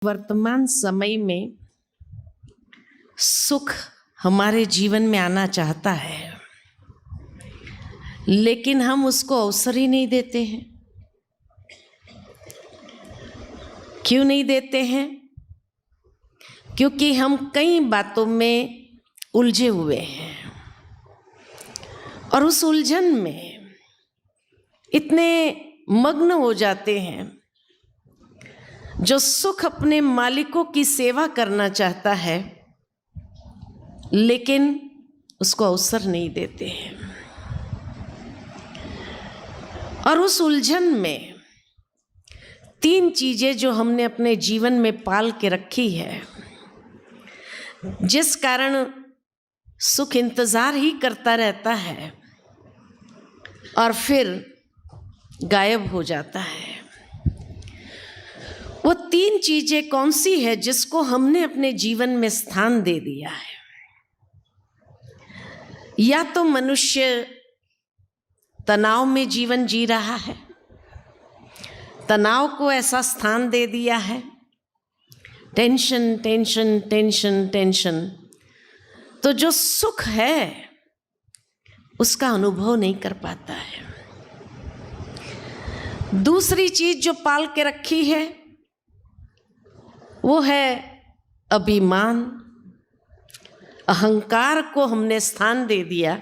वर्तमान समय में सुख हमारे जीवन में आना चाहता है, लेकिन हम उसको अवसर ही नहीं देते हैं। क्यों नहीं देते हैं? क्योंकि हम कई बातों में उलझे हुए हैं और उस उलझन में इतने मग्न हो जाते हैं। जो सुख अपने मालिकों की सेवा करना चाहता है, लेकिन उसको अवसर नहीं देते हैं। और उस उलझन में तीन चीजें जो हमने अपने जीवन में पाल के रखी है, जिस कारण सुख इंतजार ही करता रहता है और फिर गायब हो जाता है। वो तीन चीजें कौन सी है जिसको हमने अपने जीवन में स्थान दे दिया है? या तो मनुष्य तनाव में जीवन जी रहा है, तनाव को ऐसा स्थान दे दिया है, टेंशन टेंशन टेंशन टेंशन, तो जो सुख है उसका अनुभव नहीं कर पाता है। दूसरी चीज जो पाल के रखी है वो है अभिमान, अहंकार को हमने स्थान दे दिया,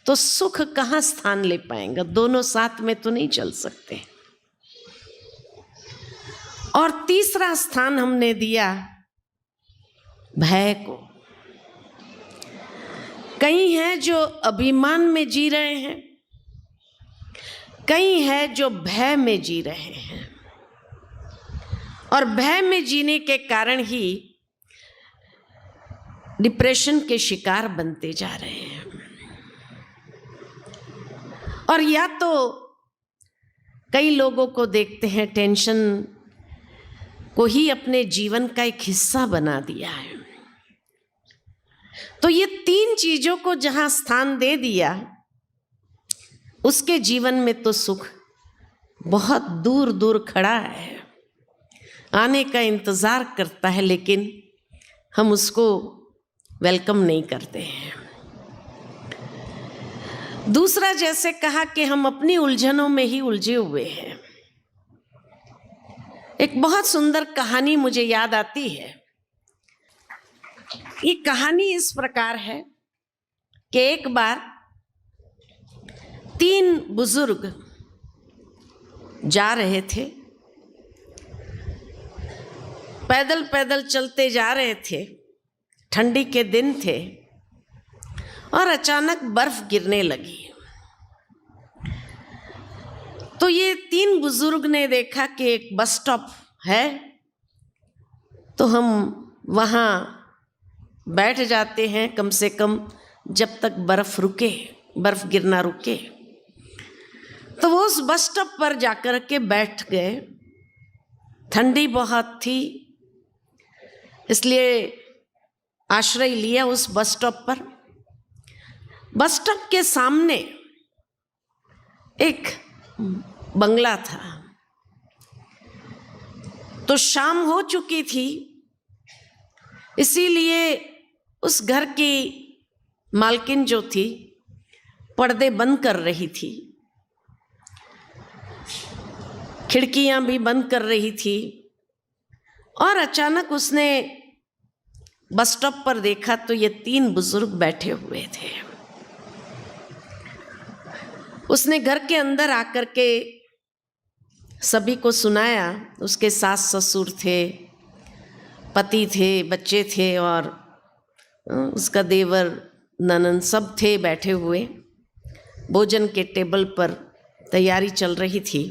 तो सुख कहाँ स्थान ले पाएगा? दोनों साथ में तो नहीं चल सकते। और तीसरा स्थान हमने दिया भय को। कई हैं जो अभिमान में जी रहे हैं, कई हैं जो भय में जी रहे हैं, और भय में जीने के कारण ही डिप्रेशन के शिकार बनते जा रहे हैं। और या तो कई लोगों को देखते हैं टेंशन को ही अपने जीवन का एक हिस्सा बना दिया है। तो ये तीन चीजों को जहां स्थान दे दिया, उसके जीवन में तो सुख बहुत दूर दूर खड़ा है, आने का इंतजार करता है, लेकिन हम उसको वेलकम नहीं करते हैं। दूसरा, जैसे कहा कि हम अपनी उलझनों में ही उलझे हुए हैं। एक बहुत सुंदर कहानी मुझे याद आती है। ये कहानी इस प्रकार है कि एक बार तीन बुजुर्ग जा रहे थे, पैदल पैदल चलते जा रहे थे, ठंडी के दिन थे और अचानक बर्फ गिरने लगी। तो ये तीन बुजुर्ग ने देखा कि एक बस स्टॉप है, तो हम वहाँ बैठ जाते हैं कम से कम जब तक बर्फ रुके, बर्फ गिरना रुके। तो वो उस बस स्टॉप पर जाकर के बैठ गए। ठंडी बहुत थी, इसलिए आश्रय लिया उस बस स्टॉप पर। बस स्टॉप के सामने एक बंगला था। तो शाम हो चुकी थी, इसीलिए उस घर की मालकिन जो थी पर्दे बंद कर रही थी, खिड़कियां भी बंद कर रही थी। और अचानक उसने बस स्टॉप पर देखा तो ये तीन बुजुर्ग बैठे हुए थे। उसने घर के अंदर आकर के सभी को सुनाया। उसके सास ससुर थे, पति थे, बच्चे थे और उसका देवर ननद सब थे बैठे हुए। भोजन के टेबल पर तैयारी चल रही थी।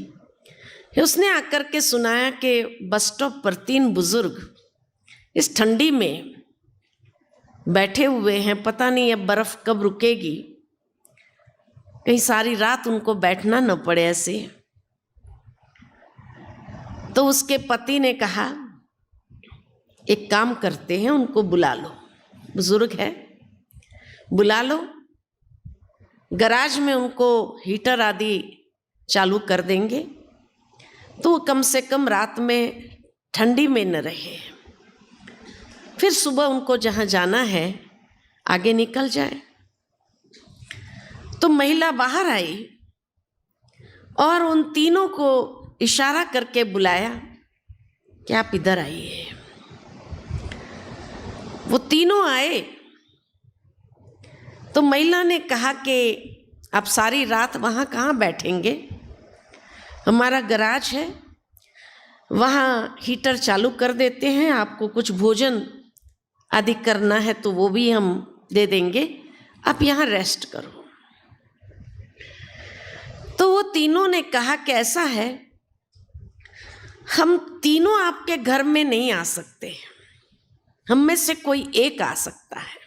उसने आकर के सुनाया कि बस स्टॉप पर तीन बुजुर्ग इस ठंडी में बैठे हुए हैं, पता नहीं अब बर्फ कब रुकेगी, कहीं सारी रात उनको बैठना न पड़े ऐसे। तो उसके पति ने कहा, एक काम करते हैं, उनको बुला लो, बुजुर्ग है, बुला लो, गराज में उनको हीटर आदि चालू कर देंगे, तो कम से कम रात में ठंडी में न रहे, फिर सुबह उनको जहाँ जाना है आगे निकल जाए। तो महिला बाहर आई और उन तीनों को इशारा करके बुलाया कि आप इधर आइए। वो तीनों आए तो महिला ने कहा कि आप सारी रात वहाँ कहाँ बैठेंगे, हमारा गराज है, वहाँ हीटर चालू कर देते हैं, आपको कुछ भोजन आदि करना है तो वो भी हम दे देंगे, आप यहाँ रेस्ट करो। तो वो तीनों ने कहा कि ऐसा है, हम तीनों आपके घर में नहीं आ सकते, हम में से कोई एक आ सकता है।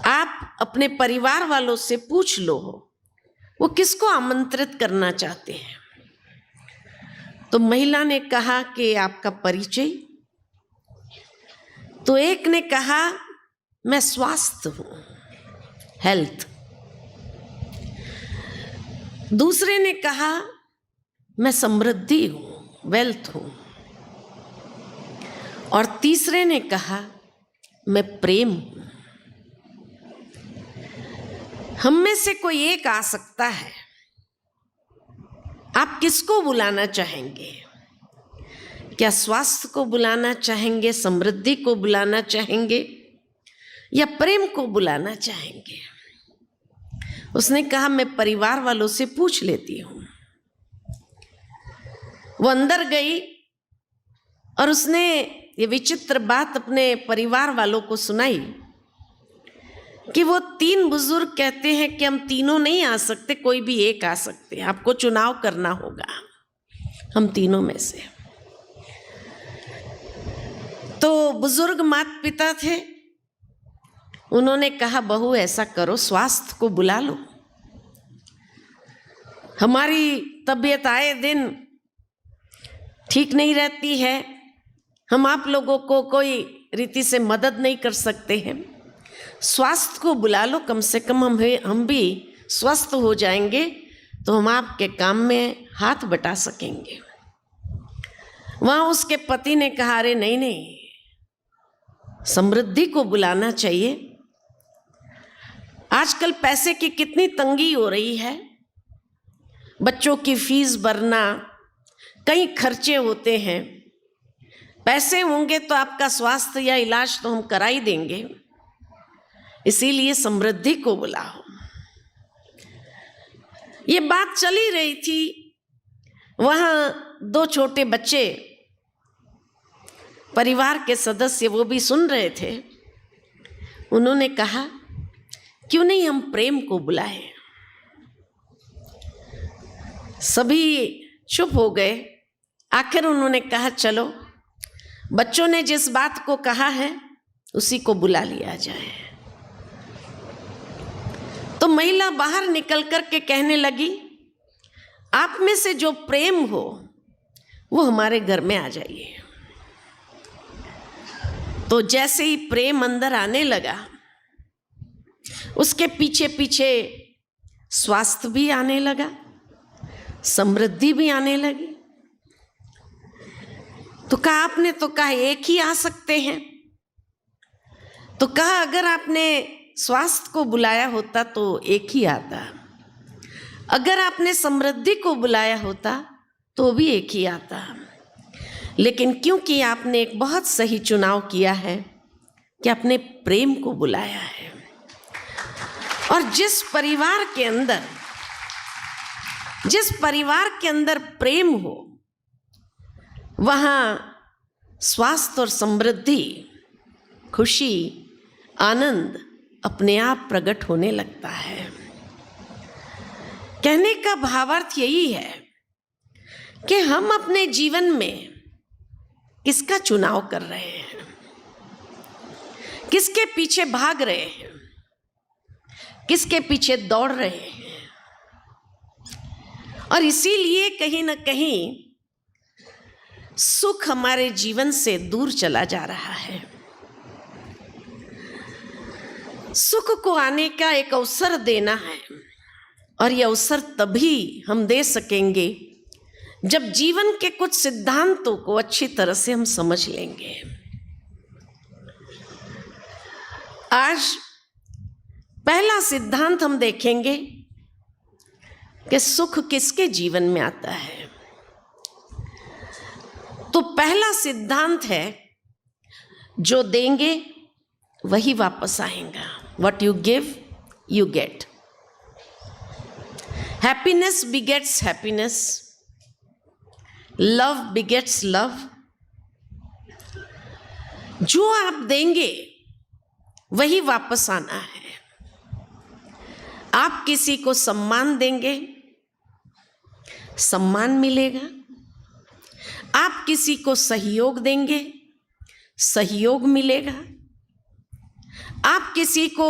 आप अपने परिवार वालों से पूछ लो वो किसको आमंत्रित करना चाहते हैं। तो महिला ने कहा कि आपका परिचय। तो एक ने कहा मैं स्वास्थ्य हूं, हेल्थ। दूसरे ने कहा मैं समृद्धि हूं, वेल्थ हूं। और तीसरे ने कहा मैं प्रेम हूं। हम में से कोई एक आ सकता है, आप किसको बुलाना चाहेंगे? क्या स्वास्थ्य को बुलाना चाहेंगे, समृद्धि को बुलाना चाहेंगे, या प्रेम को बुलाना चाहेंगे? उसने कहा मैं परिवार वालों से पूछ लेती हूं। वो अंदर गई और उसने ये विचित्र बात अपने परिवार वालों को सुनाई कि वो तीन बुजुर्ग कहते हैं कि हम तीनों नहीं आ सकते, कोई भी एक आ सकते हैं, आपको चुनाव करना होगा हम तीनों में से। तो बुजुर्ग माता पिता थे, उन्होंने कहा बहू ऐसा करो, स्वास्थ्य को बुला लो, हमारी तबीयत आए दिन ठीक नहीं रहती है, हम आप लोगों को कोई रीति से मदद नहीं कर सकते हैं, स्वास्थ्य को बुला लो, कम से कम हम भी स्वस्थ हो जाएंगे तो हम आपके काम में हाथ बटा सकेंगे। वहां उसके पति ने कहा अरे नहीं नहीं, समृद्धि को बुलाना चाहिए, आजकल पैसे की कितनी तंगी हो रही है, बच्चों की फीस भरना, कई खर्चे होते हैं, पैसे होंगे तो आपका स्वास्थ्य या इलाज तो हम करा ही देंगे, इसीलिए समृद्धि को बुलाओ। ये बात चली रही थी, वहां दो छोटे बच्चे परिवार के सदस्य वो भी सुन रहे थे। उन्होंने कहा क्यों नहीं हम प्रेम को बुलाएं। सभी चुप हो गए। आखिर उन्होंने कहा चलो, बच्चों ने जिस बात को कहा है उसी को बुला लिया जाए। तो महिला बाहर निकल कर के कहने लगी आप में से जो प्रेम हो वो हमारे घर में आ जाइए। तो जैसे ही प्रेम अंदर आने लगा, उसके पीछे पीछे स्वास्थ्य भी आने लगा, समृद्धि भी आने लगी। तो कहा आपने तो कहा एक ही आ सकते हैं, तो कहा अगर आपने स्वास्थ्य को बुलाया होता तो एक ही आता, अगर आपने समृद्धि को बुलाया होता तो भी एक ही आता, लेकिन क्योंकि आपने एक बहुत सही चुनाव किया है कि आपने प्रेम को बुलाया है। और जिस परिवार के अंदर प्रेम हो वहाँ स्वास्थ्य और समृद्धि, खुशी, आनंद अपने आप प्रकट होने लगता है। कहने का भावार्थ यही है कि हम अपने जीवन में किसका चुनाव कर रहे हैं, किसके पीछे भाग रहे हैं, किसके पीछे दौड़ रहे हैं। और इसीलिए कहीं ना कहीं सुख हमारे जीवन से दूर चला जा रहा है। सुख को आने का एक अवसर देना है, और यह अवसर तभी हम दे सकेंगे जब जीवन के कुछ सिद्धांतों को अच्छी तरह से हम समझ लेंगे। आज पहला सिद्धांत हम देखेंगे कि सुख किसके जीवन में आता है। तो पहला सिद्धांत है, जो देंगे वही वापस आएगा। What you give, you get. Happiness begets happiness. Love begets love. जो आप देंगे वही वापस आना है। आप किसी को सम्मान देंगे, सम्मान मिलेगा। आप किसी को सहयोग देंगे, सहयोग मिलेगा। आप किसी को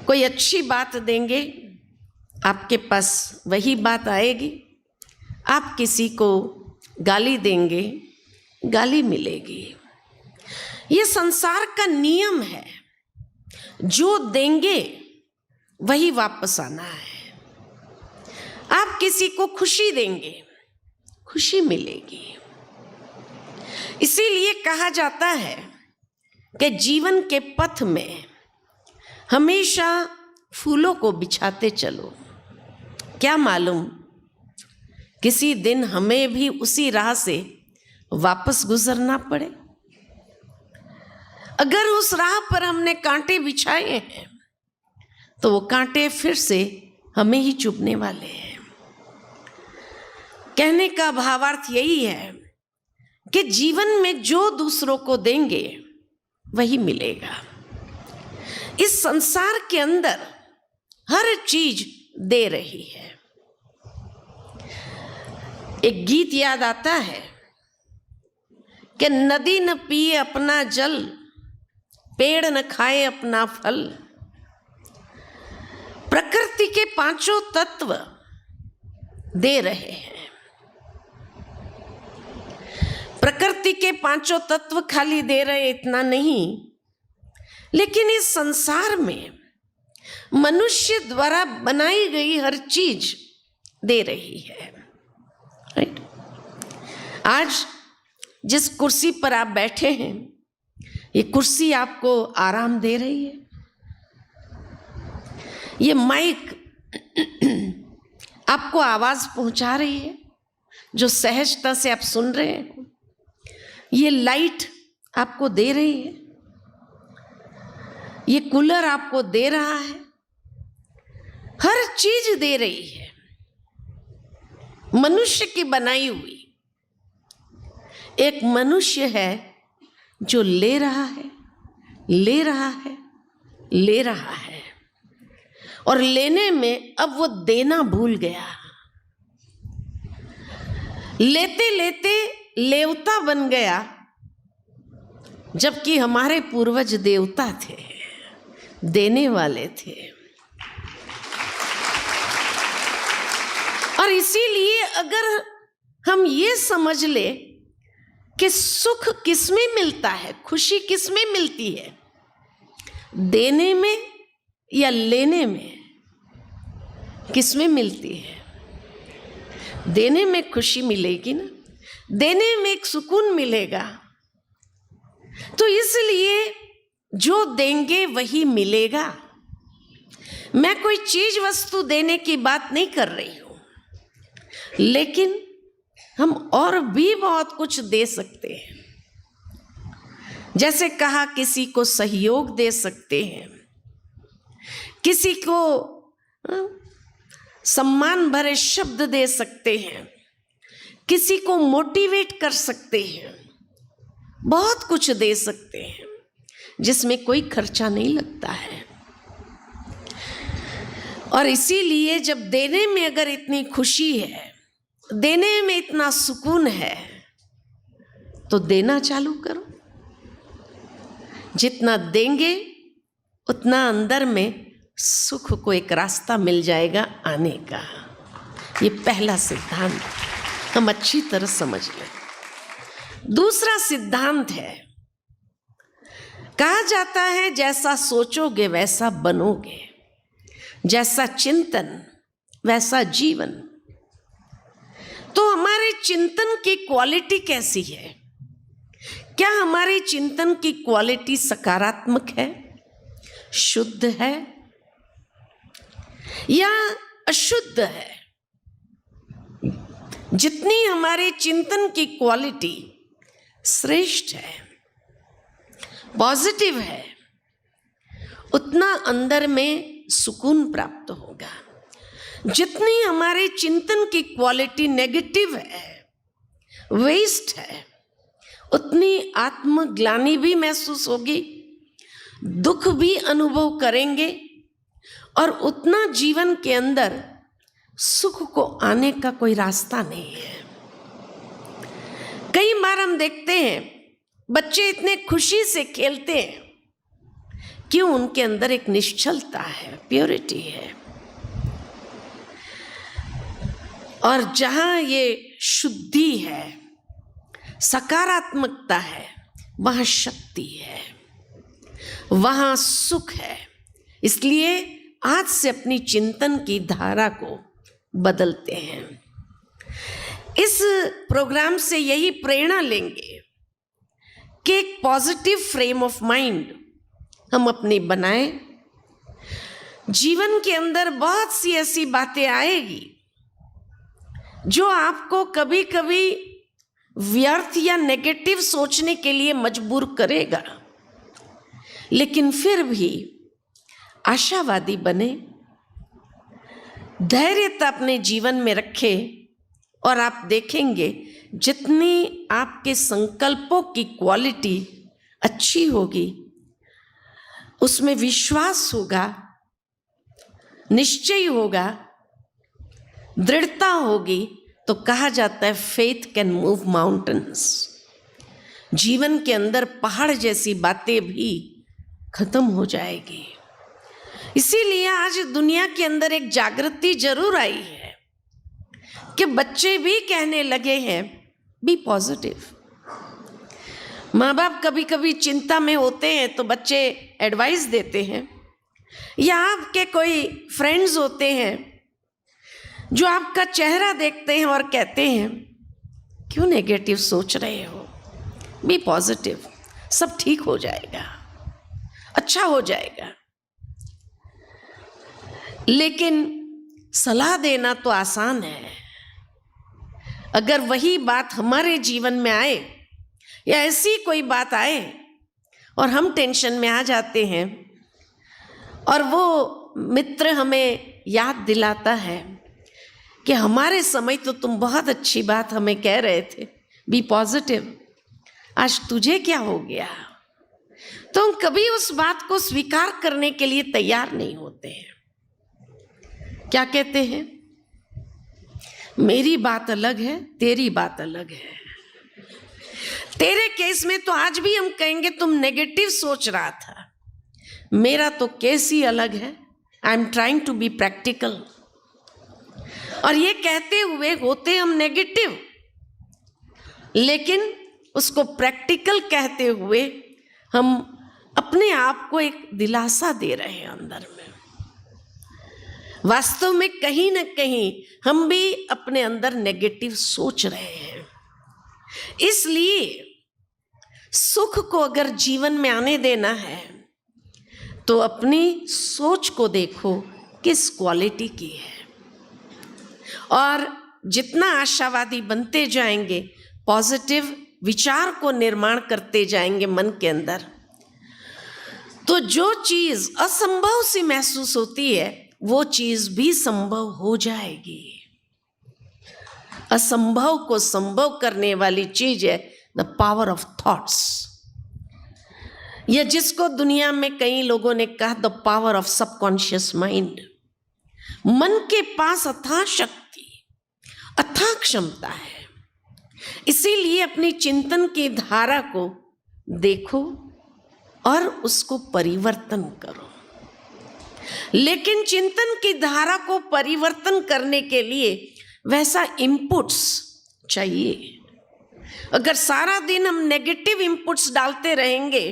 कोई अच्छी बात देंगे, आपके पास वही बात आएगी। आप किसी को गाली देंगे, गाली मिलेगी। ये संसार का नियम है, जो देंगे वही वापस आना है। आप किसी को खुशी देंगे, खुशी मिलेगी। इसीलिए कहा जाता है कि जीवन के पथ में हमेशा फूलों को बिछाते चलो। क्या मालूम किसी दिन हमें भी उसी राह से वापस गुजरना पड़े। अगर उस राह पर हमने कांटे बिछाए हैं तो वो कांटे फिर से हमें ही चुभने वाले हैं। कहने का भावार्थ यही है कि जीवन में जो दूसरों को देंगे वही मिलेगा। इस संसार के अंदर हर चीज दे रही है। एक गीत याद आता है कि नदी न पिए अपना जल, पेड़ न खाए अपना फल। प्रकृति के पांचों तत्व दे रहे हैं। प्रकृति के पांचों तत्व खाली दे रहे इतना नहीं, लेकिन इस संसार में मनुष्य द्वारा बनाई गई हर चीज दे रही है। राइट? आज जिस कुर्सी पर आप बैठे हैं, ये कुर्सी आपको आराम दे रही है। ये माइक आपको आवाज पहुंचा रही है जो सहजता से आप सुन रहे हैं। ये लाइट आपको दे रही है। ये कूलर आपको दे रहा है। हर चीज दे रही है, मनुष्य की बनाई हुई। एक मनुष्य है जो ले रहा है, ले रहा है, ले रहा है, और लेने में अब वो देना भूल गया। लेते लेते लेवता बन गया, जबकि हमारे पूर्वज देवता थे, देने वाले थे। और इसीलिए अगर हम ये समझ ले कि सुख किसमें मिलता है, खुशी किसमें मिलती है, देने में या लेने में, किसमें मिलती है? देने में खुशी मिलेगी ना, देने में एक सुकून मिलेगा। तो इसलिए जो देंगे वही मिलेगा। मैं कोई चीज वस्तु देने की बात नहीं कर रही हूं, लेकिन हम और भी बहुत कुछ दे सकते हैं। जैसे कहा, किसी को सहयोग दे सकते हैं, किसी को सम्मान भरे शब्द दे सकते हैं, किसी को मोटिवेट कर सकते हैं, बहुत कुछ दे सकते हैं जिसमें कोई खर्चा नहीं लगता है। और इसीलिए जब देने में अगर इतनी खुशी है, देने में इतना सुकून है, तो देना चालू करो। जितना देंगे उतना अंदर में सुख को एक रास्ता मिल जाएगा आने का। ये पहला सिद्धांत हम अच्छी तरह समझ लें। दूसरा सिद्धांत है, कहा जाता है जैसा सोचोगे वैसा बनोगे, जैसा चिंतन वैसा जीवन। चिंतन की क्वालिटी कैसी है? क्या हमारी चिंतन की क्वालिटी सकारात्मक है, शुद्ध है या अशुद्ध है? जितनी हमारे चिंतन की क्वालिटी श्रेष्ठ है, पॉजिटिव है, उतना अंदर में सुकून प्राप्त होगा। जितनी हमारे चिंतन की क्वालिटी नेगेटिव है, वेस्ट है, उतनी आत्मग्लानि भी महसूस होगी, दुख भी अनुभव करेंगे और उतना जीवन के अंदर सुख को आने का कोई रास्ता नहीं है। कई बार हम देखते हैं बच्चे इतने खुशी से खेलते हैं, क्यों? उनके अंदर एक निश्चलता है, प्योरिटी है। और जहां ये शुद्धि है, सकारात्मकता है, वहां शक्ति है, वहां सुख है। इसलिए आज से अपनी चिंतन की धारा को बदलते हैं। इस प्रोग्राम से यही प्रेरणा लेंगे कि एक पॉजिटिव फ्रेम ऑफ माइंड हम अपनी बनाएं। जीवन के अंदर बहुत सी ऐसी बातें आएगी जो आपको कभी कभी व्यर्थ या नेगेटिव सोचने के लिए मजबूर करेगा, लेकिन फिर भी आशावादी बने, धैर्यता अपने जीवन में रखें और आप देखेंगे जितनी आपके संकल्पों की क्वालिटी अच्छी होगी, उसमें विश्वास होगा, निश्चय होगा, दृढ़ता होगी, तो कहा जाता है फेथ कैन मूव माउंटेन्स। जीवन के अंदर पहाड़ जैसी बातें भी खत्म हो जाएगी। इसीलिए आज दुनिया के अंदर एक जागृति जरूर आई है कि बच्चे भी कहने लगे हैं बी पॉजिटिव। माँ बाप कभी कभी चिंता में होते हैं तो बच्चे एडवाइस देते हैं, या आपके कोई फ्रेंड्स होते हैं जो आपका चेहरा देखते हैं और कहते हैं क्यों नेगेटिव सोच रहे हो, बी पॉजिटिव, सब ठीक हो जाएगा, अच्छा हो जाएगा। लेकिन सलाह देना तो आसान है, अगर वही बात हमारे जीवन में आए या ऐसी कोई बात आए और हम टेंशन में आ जाते हैं और वो मित्र हमें याद दिलाता है कि हमारे समय तो तुम बहुत अच्छी बात हमें कह रहे थे, बी पॉजिटिव, आज तुझे क्या हो गया, तो हम कभी उस बात को स्वीकार करने के लिए तैयार नहीं होते हैं। क्या कहते हैं, मेरी बात अलग है, तेरी बात अलग है। तेरे केस में तो आज भी हम कहेंगे तुम नेगेटिव सोच रहा था, मेरा तो केस ही अलग है, I am trying to be practical. और ये कहते हुए होते हम नेगेटिव, लेकिन उसको प्रैक्टिकल कहते हुए हम अपने आप को एक दिलासा दे रहे हैं अंदर में। वास्तव में कहीं ना कहीं हम भी अपने अंदर नेगेटिव सोच रहे हैं। इसलिए सुख को अगर जीवन में आने देना है तो अपनी सोच को देखो किस क्वालिटी की है, और जितना आशावादी बनते जाएंगे, पॉजिटिव विचार को निर्माण करते जाएंगे मन के अंदर, तो जो चीज असंभव सी महसूस होती है वो चीज भी संभव हो जाएगी। असंभव को संभव करने वाली चीज है द पावर ऑफ थॉट्स, या जिसको दुनिया में कई लोगों ने कहा the power of subconscious mind. मन के पास अथाह शक्ति, अथाह क्षमता है। इसीलिए अपनी चिंतन की धारा को देखो और उसको परिवर्तन करो। लेकिन चिंतन की धारा को परिवर्तन करने के लिए वैसा इनपुट्स चाहिए। अगर सारा दिन हम नेगेटिव इनपुट्स डालते रहेंगे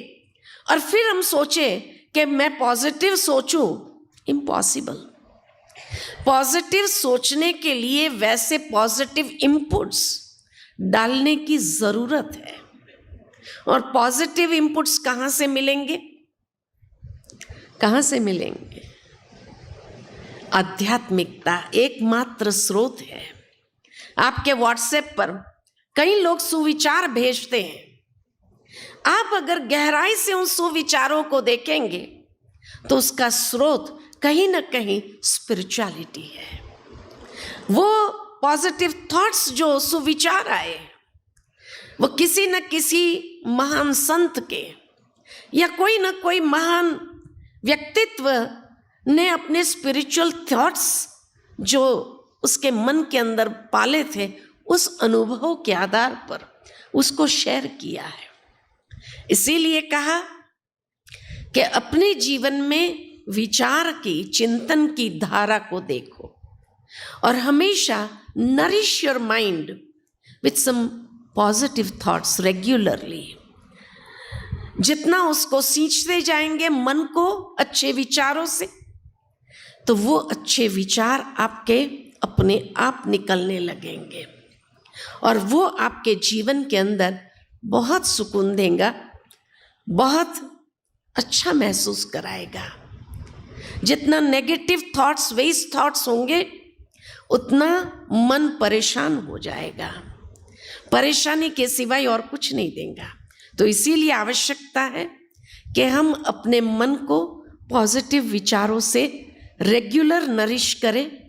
और फिर हम सोचें कि मैं पॉजिटिव सोचूं, इम्पॉसिबल। पॉजिटिव सोचने के लिए वैसे पॉजिटिव इनपुट्स डालने की जरूरत है। और पॉजिटिव इनपुट्स कहाँ से मिलेंगे? कहाँ से मिलेंगे? आध्यात्मिकता एकमात्र स्रोत है। आपके व्हाट्सएप पर कई लोग सुविचार भेजते हैं। आप अगर गहराई से उन सुविचारों को देखेंगे तो उसका स्रोत कहीं ना कहीं स्पिरिचुअलिटी है। वो पॉजिटिव थॉट्स जो सुविचार आए वो किसी न किसी महान संत के या कोई न कोई महान व्यक्तित्व ने अपने स्पिरिचुअल थॉट्स जो उसके मन के अंदर पाले थे उस अनुभव के आधार पर उसको शेयर किया है। इसीलिए कहा कि अपने जीवन में विचार की, चिंतन की धारा को देखो और हमेशा nourish your mind with some positive thoughts regularly. जितना उसको सींचते जाएंगे मन को अच्छे विचारों से, तो वो अच्छे विचार आपके अपने आप निकलने लगेंगे और वो आपके जीवन के अंदर बहुत सुकून देगा, बहुत अच्छा महसूस कराएगा। जितना नेगेटिव थॉट्स, वेस्ट थॉट्स होंगे उतना मन परेशान हो जाएगा, परेशानी के सिवाय और कुछ नहीं देगा। तो इसीलिए आवश्यकता है कि हम अपने मन को पॉजिटिव विचारों से रेगुलर नरिश करें।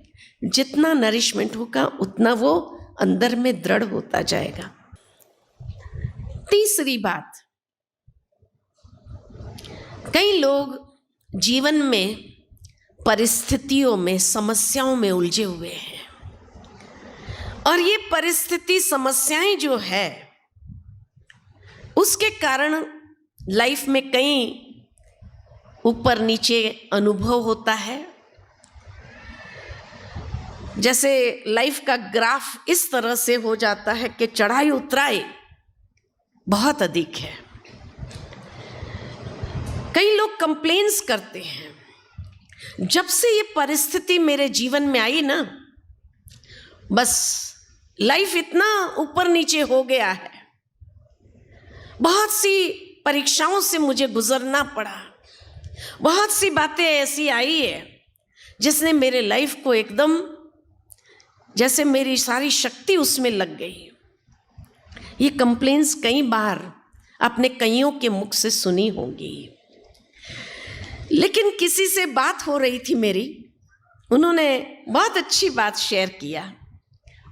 जितना नरिशमेंट होगा उतना वो अंदर में दृढ़ होता जाएगा। तीसरी बात, कई लोग जीवन में परिस्थितियों में, समस्याओं में उलझे हुए हैं और ये परिस्थिति, समस्याएं जो है उसके कारण लाइफ में कई ऊपर नीचे अनुभव होता है। जैसे लाइफ का ग्राफ इस तरह से हो जाता है कि चढ़ाई उतराई बहुत अधिक है। कई लोग कंप्लेन्स करते हैं, जब से ये परिस्थिति मेरे जीवन में आई ना, बस लाइफ इतना ऊपर नीचे हो गया है, बहुत सी परीक्षाओं से मुझे गुजरना पड़ा, बहुत सी बातें ऐसी आई है जिसने मेरे लाइफ को एकदम, जैसे मेरी सारी शक्ति उसमें लग गई। ये कंप्लेंट्स कई बार आपने कईयों के मुख से सुनी होंगी। लेकिन किसी से बात हो रही थी मेरी, उन्होंने बहुत अच्छी बात शेयर किया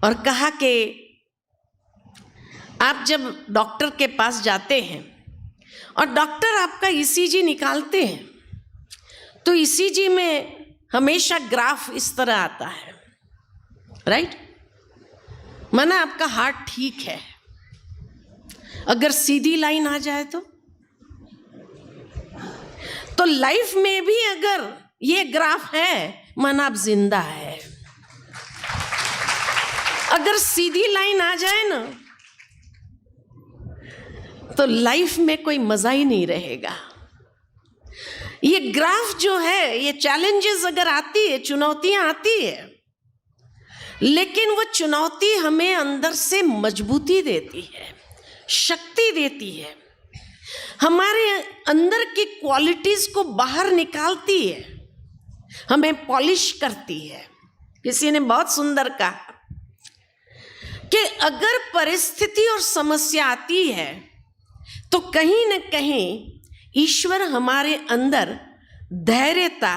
और कहा कि आप जब डॉक्टर के पास जाते हैं और डॉक्टर आपका ईसीजी निकालते हैं तो ईसीजी में हमेशा ग्राफ इस तरह आता है, राइट? माना आपका हार्ट ठीक है, अगर सीधी लाइन आ जाए तो लाइफ में भी अगर ये ग्राफ है, माना आप जिंदा है। अगर सीधी लाइन आ जाए ना तो लाइफ में कोई मजा ही नहीं रहेगा। ये ग्राफ जो है, ये चैलेंजेस अगर आती है, चुनौतियां आती है, लेकिन वो चुनौती हमें अंदर से मजबूती देती है, शक्ति देती है, हमारे अंदर की क्वालिटीज को बाहर निकालती है, हमें पॉलिश करती है। किसी ने बहुत सुंदर कहा कि अगर परिस्थिति और समस्या आती है तो कहीं न कहीं ईश्वर हमारे अंदर धैर्यता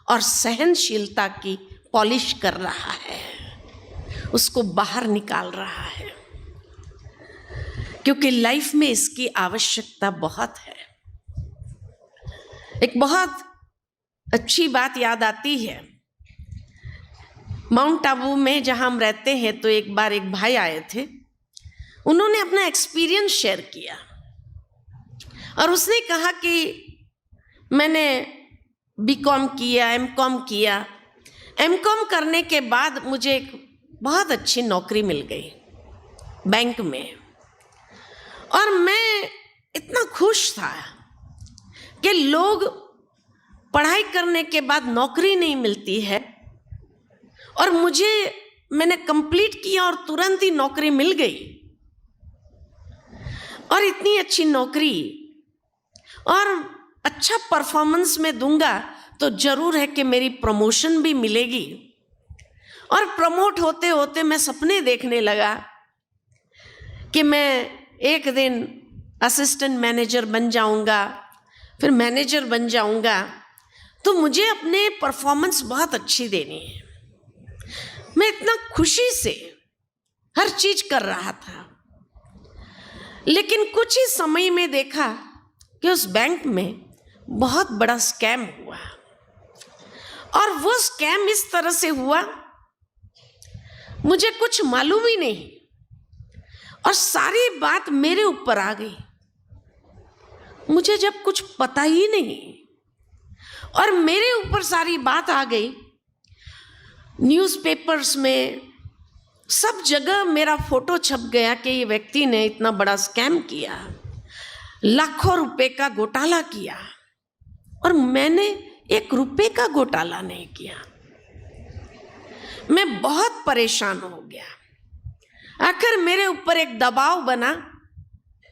और सहनशीलता की पॉलिश कर रहा है, उसको बाहर निकाल रहा है, क्योंकि लाइफ में इसकी आवश्यकता बहुत है। एक बहुत अच्छी बात याद आती है, माउंट आबू में जहां हम रहते हैं, तो एक बार एक भाई आए थे, उन्होंने अपना एक्सपीरियंस शेयर किया और उसने कहा कि मैंने बीकॉम किया, एमकॉम किया, एमकॉम करने के बाद मुझे एक बहुत अच्छी नौकरी मिल गई बैंक में, और मैं इतना खुश था कि लोग पढ़ाई करने के बाद नौकरी नहीं मिलती है और मैंने कंप्लीट किया और तुरंत ही नौकरी मिल गई। और इतनी अच्छी नौकरी और अच्छा परफॉर्मेंस में दूंगा तो जरूर है कि मेरी प्रमोशन भी मिलेगी। और प्रमोट होते होते मैं सपने देखने लगा कि मैं एक दिन असिस्टेंट मैनेजर बन जाऊंगा, फिर मैनेजर बन जाऊंगा, तो मुझे अपने परफॉर्मेंस बहुत अच्छी देनी है। मैं इतना खुशी से हर चीज कर रहा था, लेकिन कुछ ही समय में देखा कि उस बैंक में बहुत बड़ा स्कैम हुआ। और वो स्कैम इस तरह से हुआ, मुझे कुछ मालूम ही नहीं और सारी बात मेरे ऊपर आ गई। मुझे जब कुछ पता ही नहीं और मेरे ऊपर सारी बात आ गई, न्यूज़पेपर्स में सब जगह मेरा फोटो छप गया कि ये व्यक्ति ने इतना बड़ा स्कैम किया, लाखों रुपए का घोटाला किया, और मैंने 1 रुपए का घोटाला नहीं किया। मैं बहुत परेशान हो गया। आखिर मेरे ऊपर एक दबाव बना,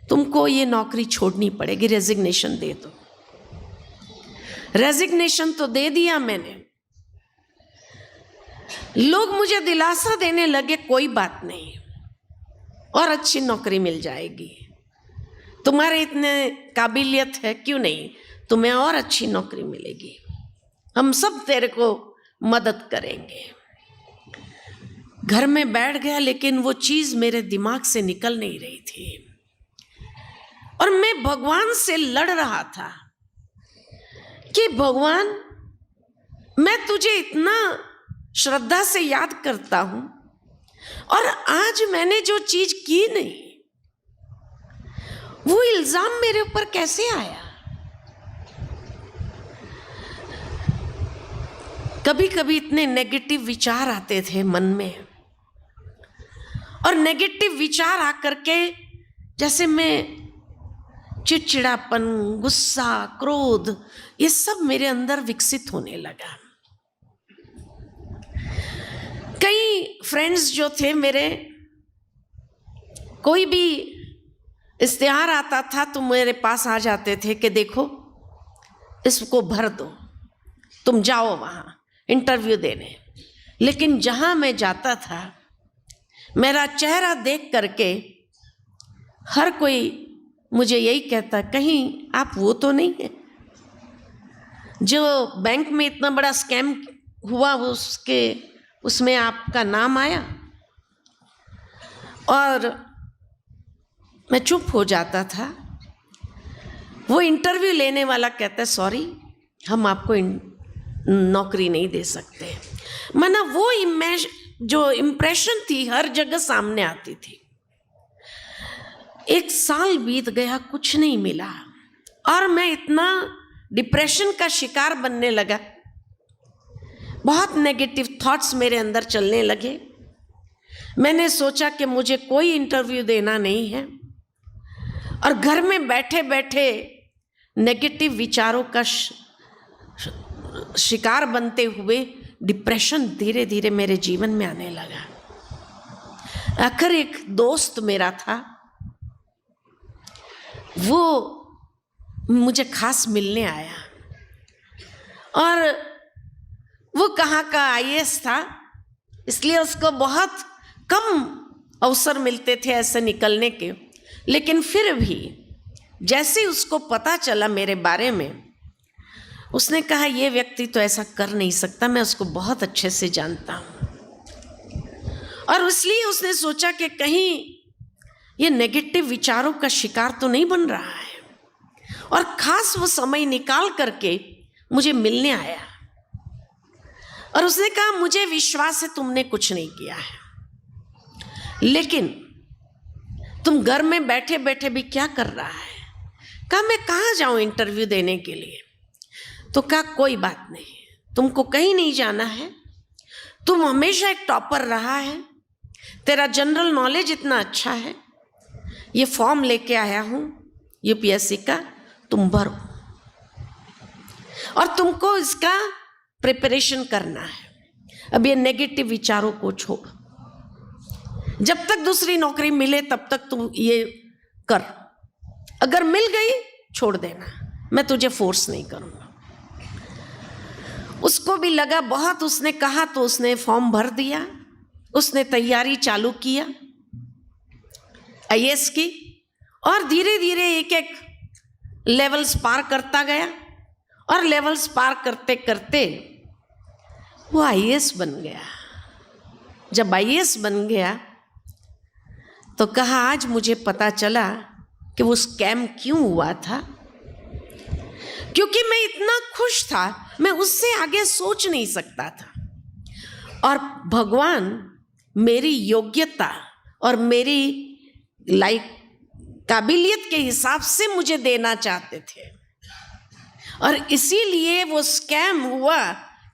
तुमको ये नौकरी छोड़नी पड़ेगी, रेजिग्नेशन दे दो। रेजिग्नेशन तो दे दिया मैंने। लोग मुझे दिलासा देने लगे, कोई बात नहीं, और अच्छी नौकरी मिल जाएगी, तुम्हारे इतने काबिलियत है, क्यों नहीं, तुम्हें और अच्छी नौकरी मिलेगी, हम सब तेरे को मदद करेंगे। घर में बैठ गया, लेकिन वो चीज मेरे दिमाग से निकल नहीं रही थी और मैं भगवान से लड़ रहा था कि भगवान, मैं तुझे इतना श्रद्धा से याद करता हूं और आज मैंने जो चीज की नहीं, वो इल्जाम मेरे ऊपर कैसे आया। कभी कभी इतने नेगेटिव विचार आते थे मन में, और नेगेटिव विचार आकर के जैसे मैं चिड़चिड़ापन, गुस्सा, क्रोध, ये सब मेरे अंदर विकसित होने लगा। कई फ्रेंड्स जो थे मेरे, कोई भी इश्तिहार आता था तो मेरे पास आ जाते थे कि देखो इसको भर दो, तुम जाओ वहां इंटरव्यू देने। लेकिन जहां मैं जाता था, मेरा चेहरा देख करके हर कोई मुझे यही कहता, कहीं आप वो तो नहीं है जो बैंक में इतना बड़ा स्कैम हुआ, उसमें आपका नाम आया। और मैं चुप हो जाता था। वो इंटरव्यू लेने वाला कहता, सॉरी हम आपको नौकरी नहीं दे सकते। माना वो जो इम्प्रेशन थी हर जगह सामने आती थी। 1 साल बीत गया, कुछ नहीं मिला और मैं इतना डिप्रेशन का शिकार बनने लगा। बहुत नेगेटिव थॉट्स मेरे अंदर चलने लगे। मैंने सोचा कि मुझे कोई इंटरव्यू देना नहीं है, और घर में बैठे बैठे नेगेटिव विचारों का शिकार बनते हुए डिप्रेशन धीरे धीरे मेरे जीवन में आने लगा। आखिर एक दोस्त मेरा था, वो मुझे खास मिलने आया, और वो कहाँ का IAS था, इसलिए उसको बहुत कम अवसर मिलते थे ऐसे निकलने के। लेकिन फिर भी जैसे ही उसको पता चला मेरे बारे में, उसने कहा ये व्यक्ति तो ऐसा कर नहीं सकता, मैं उसको बहुत अच्छे से जानता हूँ। और इसलिए उसने सोचा कि कहीं ये नेगेटिव विचारों का शिकार तो नहीं बन रहा है, और खास वो समय निकाल करके मुझे मिलने आया। और उसने कहा मुझे विश्वास है तुमने कुछ नहीं किया है, लेकिन तुम घर में बैठे बैठे भी क्या कर रहा है। कहा मैं कहाँ जाऊं इंटरव्यू देने के लिए। तो कहा कोई बात नहीं, तुमको कहीं नहीं जाना है, तुम हमेशा एक टॉपर रहा है, तेरा जनरल नॉलेज इतना अच्छा है, ये फॉर्म लेके आया हूं UPSC का, तुम भरो और तुमको इसका प्रिपरेशन करना है। अब ये नेगेटिव विचारों को छोड़, जब तक दूसरी नौकरी मिले तब तक तुम ये कर, अगर मिल गई छोड़ देना, मैं तुझे फोर्स नहीं करूंगा। उसको भी लगा बहुत, उसने कहा तो उसने फॉर्म भर दिया, उसने तैयारी चालू किया आईएएस की, और धीरे धीरे एक एक लेवल्स पार करता गया, और लेवल्स पार करते करते वो आईएएस बन गया। जब आईएएस बन गया तो कहा आज मुझे पता चला कि वो स्कैम क्यों हुआ था, क्योंकि मैं इतना खुश था, मैं उससे आगे सोच नहीं सकता था, और भगवान मेरी योग्यता और मेरी काबिलियत के हिसाब से मुझे देना चाहते थे, और इसीलिए वो स्कैम हुआ,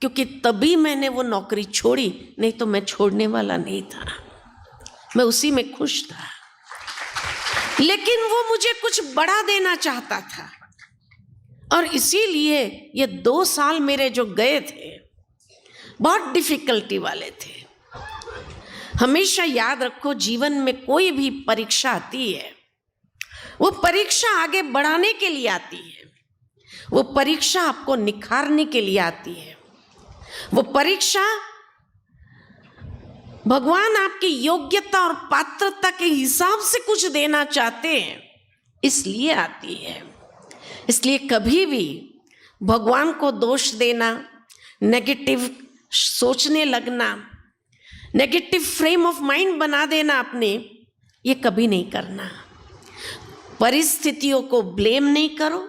क्योंकि तभी मैंने वो नौकरी छोड़ी, नहीं तो मैं छोड़ने वाला नहीं था, मैं उसी में खुश था। लेकिन वो मुझे कुछ बड़ा देना चाहता था, और इसीलिए ये 2 साल मेरे जो गए थे बहुत डिफिकल्टी वाले थे। हमेशा याद रखो, जीवन में कोई भी परीक्षा आती है, वो परीक्षा आगे बढ़ाने के लिए आती है, वो परीक्षा आपको निखारने के लिए आती है, वो परीक्षा भगवान आपकी योग्यता और पात्रता के हिसाब से कुछ देना चाहते हैं, इसलिए आती है। इसलिए कभी भी भगवान को दोष देना, नेगेटिव सोचने लगना, नेगेटिव फ्रेम ऑफ माइंड बना देना अपने, ये कभी नहीं करना। परिस्थितियों को ब्लेम नहीं करो,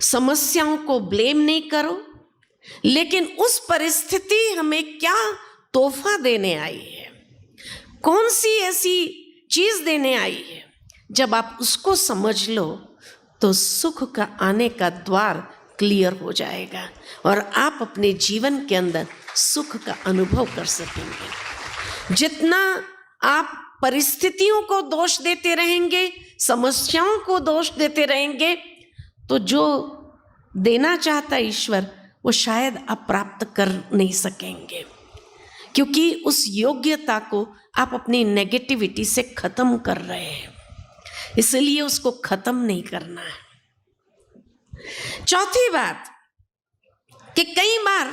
समस्याओं को ब्लेम नहीं करो, लेकिन उस परिस्थिति हमें क्या तोहफा देने आई है, कौन सी ऐसी चीज देने आई है, जब आप उसको समझ लो तो सुख का आने का द्वार क्लियर हो जाएगा, और आप अपने जीवन के अंदर सुख का अनुभव कर सकेंगे। जितना आप परिस्थितियों को दोष देते रहेंगे, समस्याओं को दोष देते रहेंगे, तो जो देना चाहता ईश्वर वो शायद आप प्राप्त कर नहीं सकेंगे, क्योंकि उस योग्यता को आप अपनी नेगेटिविटी से खत्म कर रहे हैं, इसलिए उसको खत्म नहीं करना है। चौथी बात कि कई बार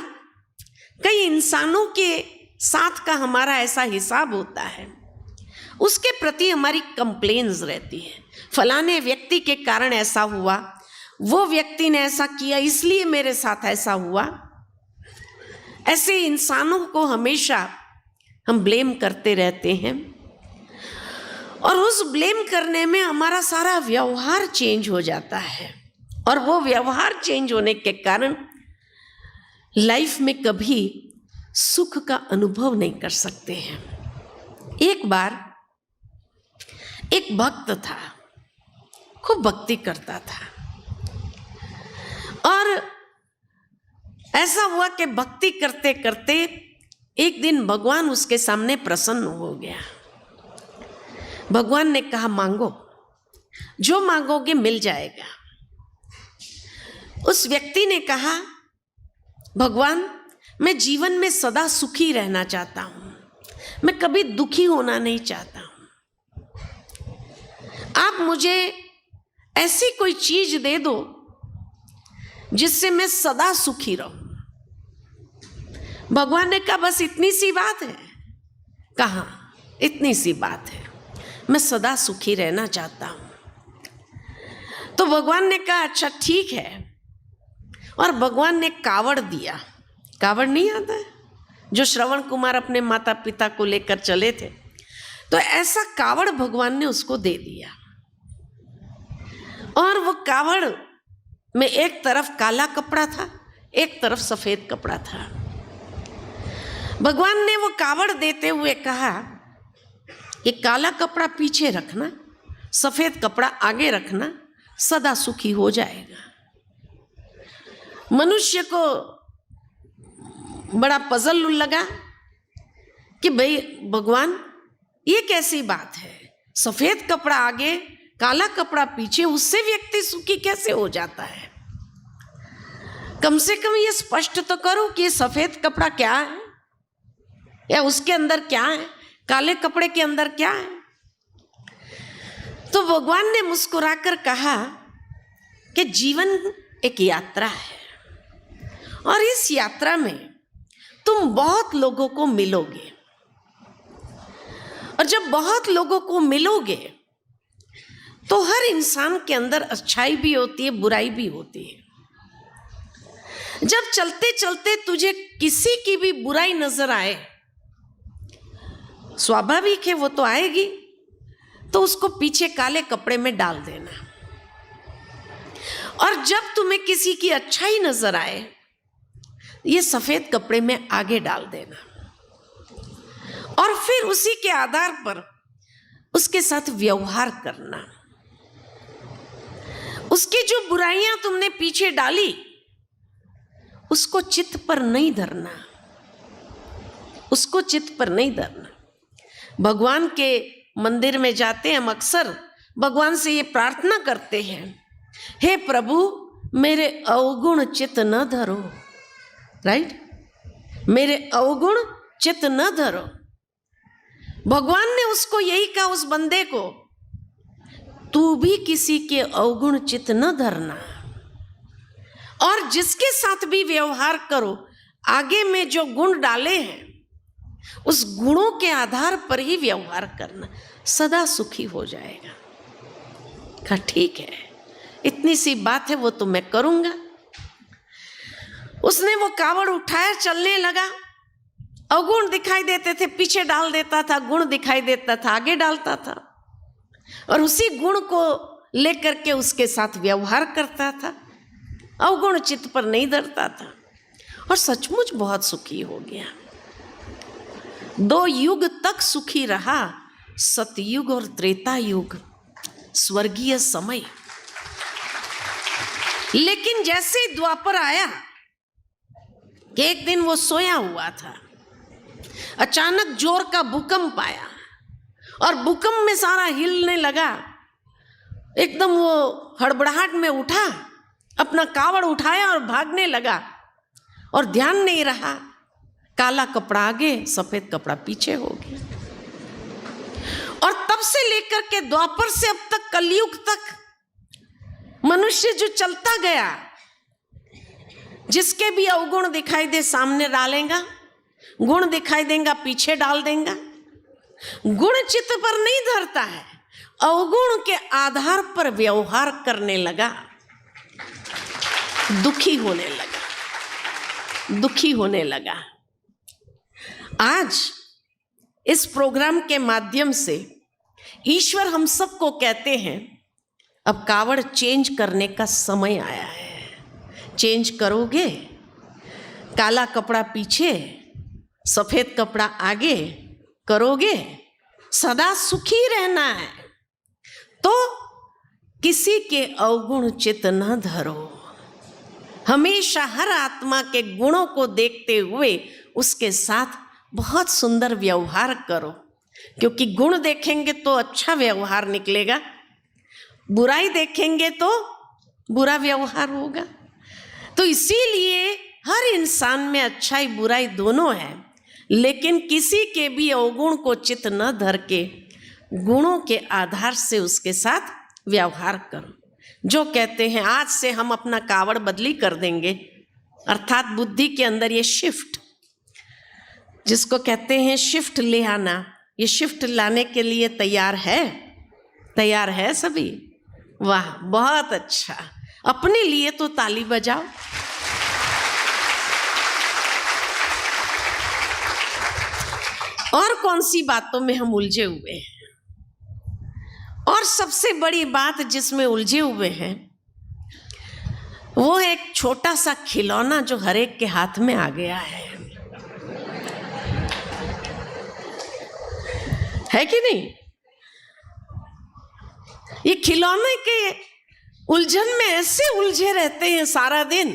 कई इंसानों के साथ का हमारा ऐसा हिसाब होता है, उसके प्रति हमारी कंप्लेन्स रहती है, फलाने व्यक्ति के कारण ऐसा हुआ, वो व्यक्ति ने ऐसा किया इसलिए मेरे साथ ऐसा हुआ। ऐसे इंसानों को हमेशा हम ब्लेम करते रहते हैं, और उस ब्लेम करने में हमारा सारा व्यवहार चेंज हो जाता है, और वो व्यवहार चेंज होने के कारण लाइफ में कभी सुख का अनुभव नहीं कर सकते हैं। एक बार एक भक्त था, खूब भक्ति करता था, और ऐसा हुआ कि भक्ति करते करते एक दिन भगवान उसके सामने प्रसन्न हो गया। भगवान ने कहा मांगो, जो मांगोगे मिल जाएगा। उस व्यक्ति ने कहा भगवान मैं जीवन में सदा सुखी रहना चाहता हूं, मैं कभी दुखी होना नहीं चाहता हूं, आप मुझे ऐसी कोई चीज दे दो जिससे मैं सदा सुखी रहूं। भगवान ने कहा बस इतनी सी बात है? कहा इतनी सी बात है, मैं सदा सुखी रहना चाहता हूं। तो भगवान ने कहा अच्छा ठीक है, और भगवान ने कावड़ दिया। कावड़ नहीं आता है जो श्रवण कुमार अपने माता पिता को लेकर चले थे, तो ऐसा कावड़ भगवान ने उसको दे दिया, और वो कावड़ में एक तरफ काला कपड़ा था, एक तरफ सफेद कपड़ा था। भगवान ने वो कावड़ देते हुए कहा कि काला कपड़ा पीछे रखना, सफेद कपड़ा आगे रखना, सदा सुखी हो जाएगा। मनुष्य को बड़ा पजल लगा कि भाई भगवान ये कैसी बात है, सफेद कपड़ा आगे काला कपड़ा पीछे, उससे व्यक्ति सुखी कैसे हो जाता है? कम से कम ये स्पष्ट तो करो कि ये सफेद कपड़ा क्या है, या उसके अंदर क्या है, काले कपड़े के अंदर क्या है। तो भगवान ने मुस्कुराकर कहा कि जीवन एक यात्रा है और इस यात्रा में तुम बहुत लोगों को मिलोगे, और जब बहुत लोगों को मिलोगे तो हर इंसान के अंदर अच्छाई भी होती है, बुराई भी होती है। जब चलते चलते तुझे किसी की भी बुराई नजर आए, स्वाभाविक है वो तो आएगी, तो उसको पीछे काले कपड़े में डाल देना। और जब तुम्हें किसी की अच्छाई नजर आए, ये सफेद कपड़े में आगे डाल देना, और फिर उसी के आधार पर उसके साथ व्यवहार करना। उसकी जो बुराइयां तुमने पीछे डाली, उसको चित्त पर नहीं धरना, उसको चित्त पर नहीं धरना। भगवान के मंदिर में जाते हम अक्सर भगवान से ये प्रार्थना करते हैं, हे प्रभु मेरे अवगुण चित्त न धरो, राइट, मेरे अवगुण चित्त न धरो। भगवान ने उसको यही कहा, उस बंदे को, तू भी किसी के अवगुण चित्त न धरना, और जिसके साथ भी व्यवहार करो, आगे में जो गुण डाले हैं उस गुणों के आधार पर ही व्यवहार करना, सदा सुखी हो जाएगा। कहा ठीक है, इतनी सी बात है, वो तो मैं करूंगा। उसने वो कावड़ उठाया, चलने लगा। अवगुण दिखाई देते थे, पीछे डाल देता था, गुण दिखाई देता था, आगे डालता था, और उसी गुण को लेकर के उसके साथ व्यवहार करता था, अवगुण चित्त पर नहीं धरता था, और सचमुच बहुत सुखी हो गया। 2 युग तक सुखी रहा, सतयुग और त्रेता युग, स्वर्गीय समय। लेकिन जैसे द्वापर आया कि एक दिन वो सोया हुआ था, अचानक जोर का भूकंप आया, और भूकंप में सारा हिलने लगा। एकदम वो हड़बड़ाहट में उठा, अपना कावड़ उठाया और भागने लगा, और ध्यान नहीं रहा, काला कपड़ा आगे, सफेद कपड़ा पीछे हो गया। और तब से लेकर के द्वापर से अब तक कलयुग तक मनुष्य जो चलता गया, जिसके भी अवगुण दिखाई दे सामने डालेगा, गुण दिखाई देगा पीछे डाल देगा। गुण चित्त पर नहीं धरता है, अवगुण के आधार पर व्यवहार करने लगा, दुखी होने लगा, दुखी होने लगा। आज इस प्रोग्राम के माध्यम से ईश्वर हम सबको कहते हैं, अब कावड़ चेंज करने का समय आया है। चेंज करोगे, काला कपड़ा पीछे, सफेद कपड़ा आगे करोगे, सदा सुखी रहना है, तो किसी के अवगुण चित्त न धरो। हमेशा हर आत्मा के गुणों को देखते हुए उसके साथ बहुत सुंदर व्यवहार करो, क्योंकि गुण देखेंगे तो अच्छा व्यवहार निकलेगा, बुराई देखेंगे तो बुरा व्यवहार होगा। तो इसीलिए हर इंसान में अच्छाई बुराई दोनों है, लेकिन किसी के भी अवगुण को चित्त न धर के गुणों के आधार से उसके साथ व्यवहार करो। जो कहते हैं आज से हम अपना कावड़ बदली कर देंगे, अर्थात बुद्धि के अंदर ये शिफ्ट, जिसको कहते हैं शिफ्ट ले आना, ये शिफ्ट लाने के लिए तैयार है? तैयार है सभी? वाह, बहुत अच्छा। अपने लिए तो ताली बजाओ। और कौन सी बातों में हम उलझे हुए हैं, और सबसे बड़ी बात जिसमें उलझे हुए हैं वो है एक छोटा सा खिलौना जो हर एक के हाथ में आ गया है कि नहीं? ये खिलौने के उलझन में ऐसे उलझे रहते हैं सारा दिन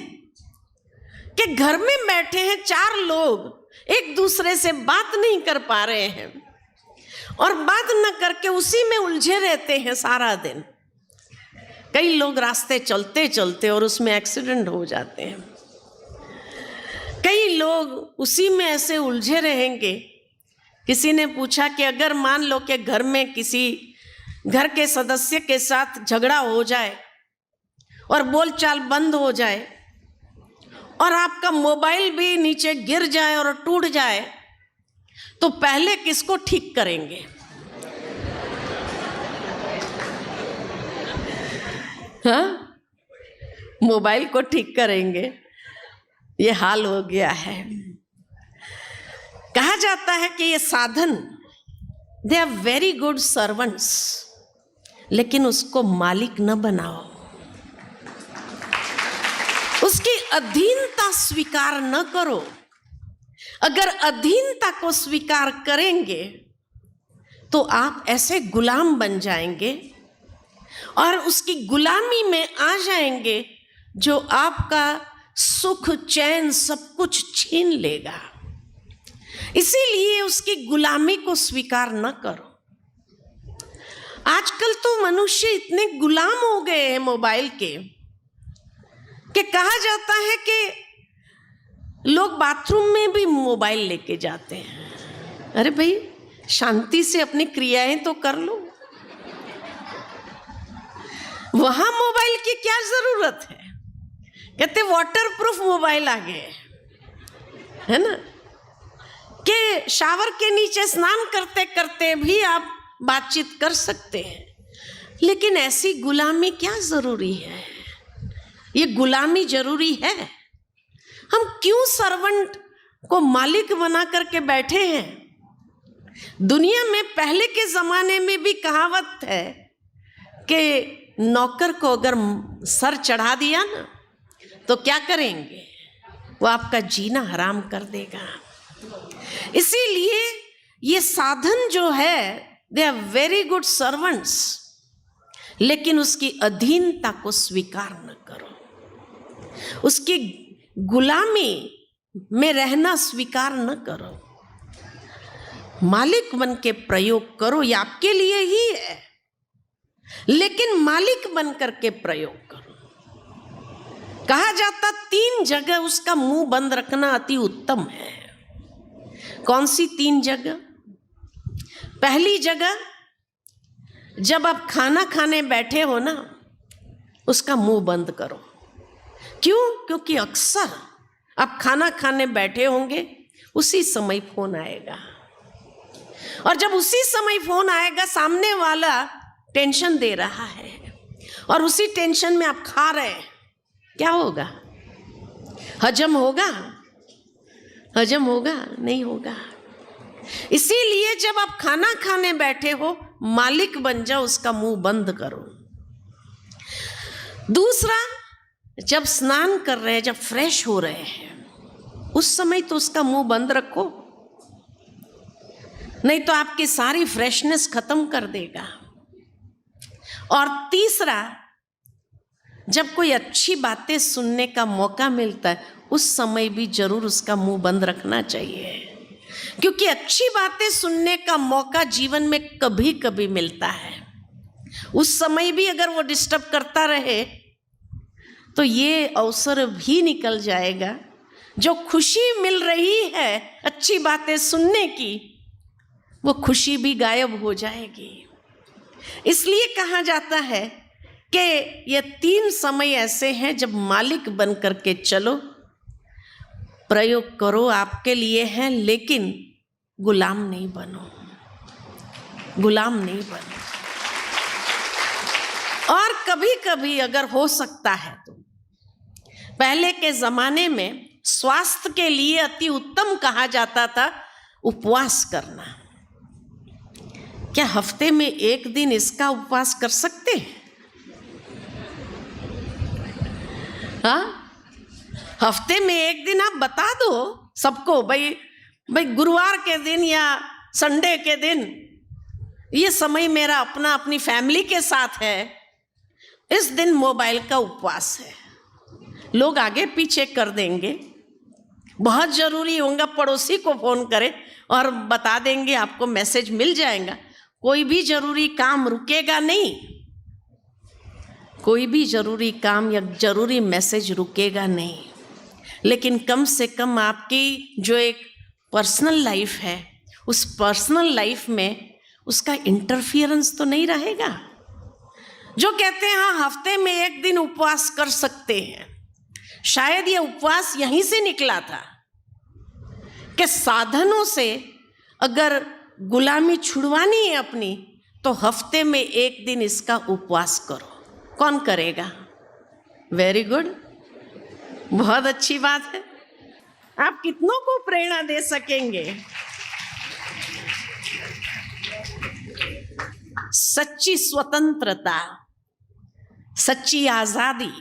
कि घर में बैठे हैं 4 लोग, एक दूसरे से बात नहीं कर पा रहे हैं, और बात न करके उसी में उलझे रहते हैं सारा दिन। कई लोग रास्ते चलते चलते और उसमें एक्सीडेंट हो जाते हैं, कई लोग उसी में ऐसे उलझे रहेंगे। किसी ने पूछा कि अगर मान लो कि घर में किसी घर के सदस्य के साथ झगड़ा हो जाए और बोलचाल बंद हो जाए और आपका मोबाइल भी नीचे गिर जाए और टूट जाए, तो पहले किसको ठीक करेंगे? हाँ, मोबाइल को ठीक करेंगे। ये हाल हो गया है। कहा जाता है कि ये साधन, they are very good servants, लेकिन उसको मालिक न बनाओ, उसकी अधीनता स्वीकार न करो। अगर अधीनता को स्वीकार करेंगे तो आप ऐसे गुलाम बन जाएंगे और उसकी गुलामी में आ जाएंगे जो आपका सुख चैन सब कुछ छीन लेगा। इसीलिए उसकी गुलामी को स्वीकार न करो। आजकल तो मनुष्य इतने गुलाम हो गए हैं मोबाइल के कि कहा जाता है कि लोग बाथरूम में भी मोबाइल लेके जाते हैं। अरे भाई, शांति से अपनी क्रियाएं तो कर लो, वहां मोबाइल की क्या जरूरत है? कहते वाटर प्रूफ मोबाइल आ गए है ना, कि शावर के नीचे स्नान करते करते भी आप बातचीत कर सकते हैं। लेकिन ऐसी गुलामी क्या जरूरी है? ये गुलामी जरूरी है? हम क्यों सर्वेंट को मालिक बना करके बैठे हैं? दुनिया में पहले के जमाने में भी कहावत है कि नौकर को अगर सर चढ़ा दिया ना तो क्या करेंगे? वो आपका जीना हराम कर देगा। इसीलिए ये साधन जो है, they are very good servants, लेकिन उसकी अधीनता को स्वीकार न करो, उसकी गुलामी में रहना स्वीकार न करो। मालिक बन के प्रयोग करो, ये आपके लिए ही है, लेकिन मालिक बन करके प्रयोग करो। कहा जाता 3 जगह उसका मुंह बंद रखना अति उत्तम है। कौन सी 3 जगह? पहली जगह, जब आप खाना खाने बैठे हो ना, उसका मुंह बंद करो। क्यों? क्योंकि अक्सर आप खाना खाने बैठे होंगे, उसी समय फोन आएगा, और जब उसी समय फोन आएगा, सामने वाला टेंशन दे रहा है और उसी टेंशन में आप खा रहे हैं, क्या होगा? हजम होगा? हजम होगा? नहीं होगा। इसीलिए जब आप खाना खाने बैठे हो, मालिक बन जाओ, उसका मुंह बंद करो। दूसरा, जब स्नान कर रहे हैं, जब फ्रेश हो रहे हैं, उस समय तो उसका मुंह बंद रखो, नहीं तो आपकी सारी फ्रेशनेस खत्म कर देगा। और तीसरा, जब कोई अच्छी बातें सुनने का मौका मिलता है, उस समय भी जरूर उसका मुंह बंद रखना चाहिए, क्योंकि अच्छी बातें सुनने का मौका जीवन में कभी कभी मिलता है। उस समय भी अगर वो डिस्टर्ब करता रहे तो ये अवसर भी निकल जाएगा। जो खुशी मिल रही है अच्छी बातें सुनने की, वो खुशी भी गायब हो जाएगी। इसलिए कहा जाता है कि ये 3 समय ऐसे हैं जब मालिक बन करके चलो, प्रयोग करो, आपके लिए है, लेकिन गुलाम नहीं बनो, गुलाम नहीं बनो। और कभी कभी अगर हो सकता है तो, पहले के जमाने में स्वास्थ्य के लिए अति उत्तम कहा जाता था उपवास करना। क्या हफ्ते में 1 दिन इसका उपवास कर सकते हैं? हाँ, हफ्ते में 1 दिन आप बता दो सबको, भाई गुरुवार के दिन या संडे के दिन ये समय मेरा अपना अपनी फैमिली के साथ है, इस दिन मोबाइल का उपवास है। लोग आगे पीछे कर देंगे, बहुत जरूरी होगा पड़ोसी को फोन करें और बता देंगे, आपको मैसेज मिल जाएगा। कोई भी जरूरी काम रुकेगा नहीं, कोई भी जरूरी काम या जरूरी मैसेज रुकेगा नहीं। लेकिन कम से कम आपकी जो एक पर्सनल लाइफ है, उस पर्सनल लाइफ में उसका इंटरफियरेंस तो नहीं रहेगा। जो कहते हैं हाँ हफ्ते में एक दिन उपवास कर सकते हैं, शायद ये उपवास यहीं से निकला था कि साधनों से अगर गुलामी छुड़वानी है अपनी तो हफ्ते में एक दिन इसका उपवास करो। कौन करेगा? वेरी गुड, बहुत अच्छी बात है। आप कितनों को प्रेरणा दे सकेंगे? सच्ची स्वतंत्रता, सच्ची आजादी,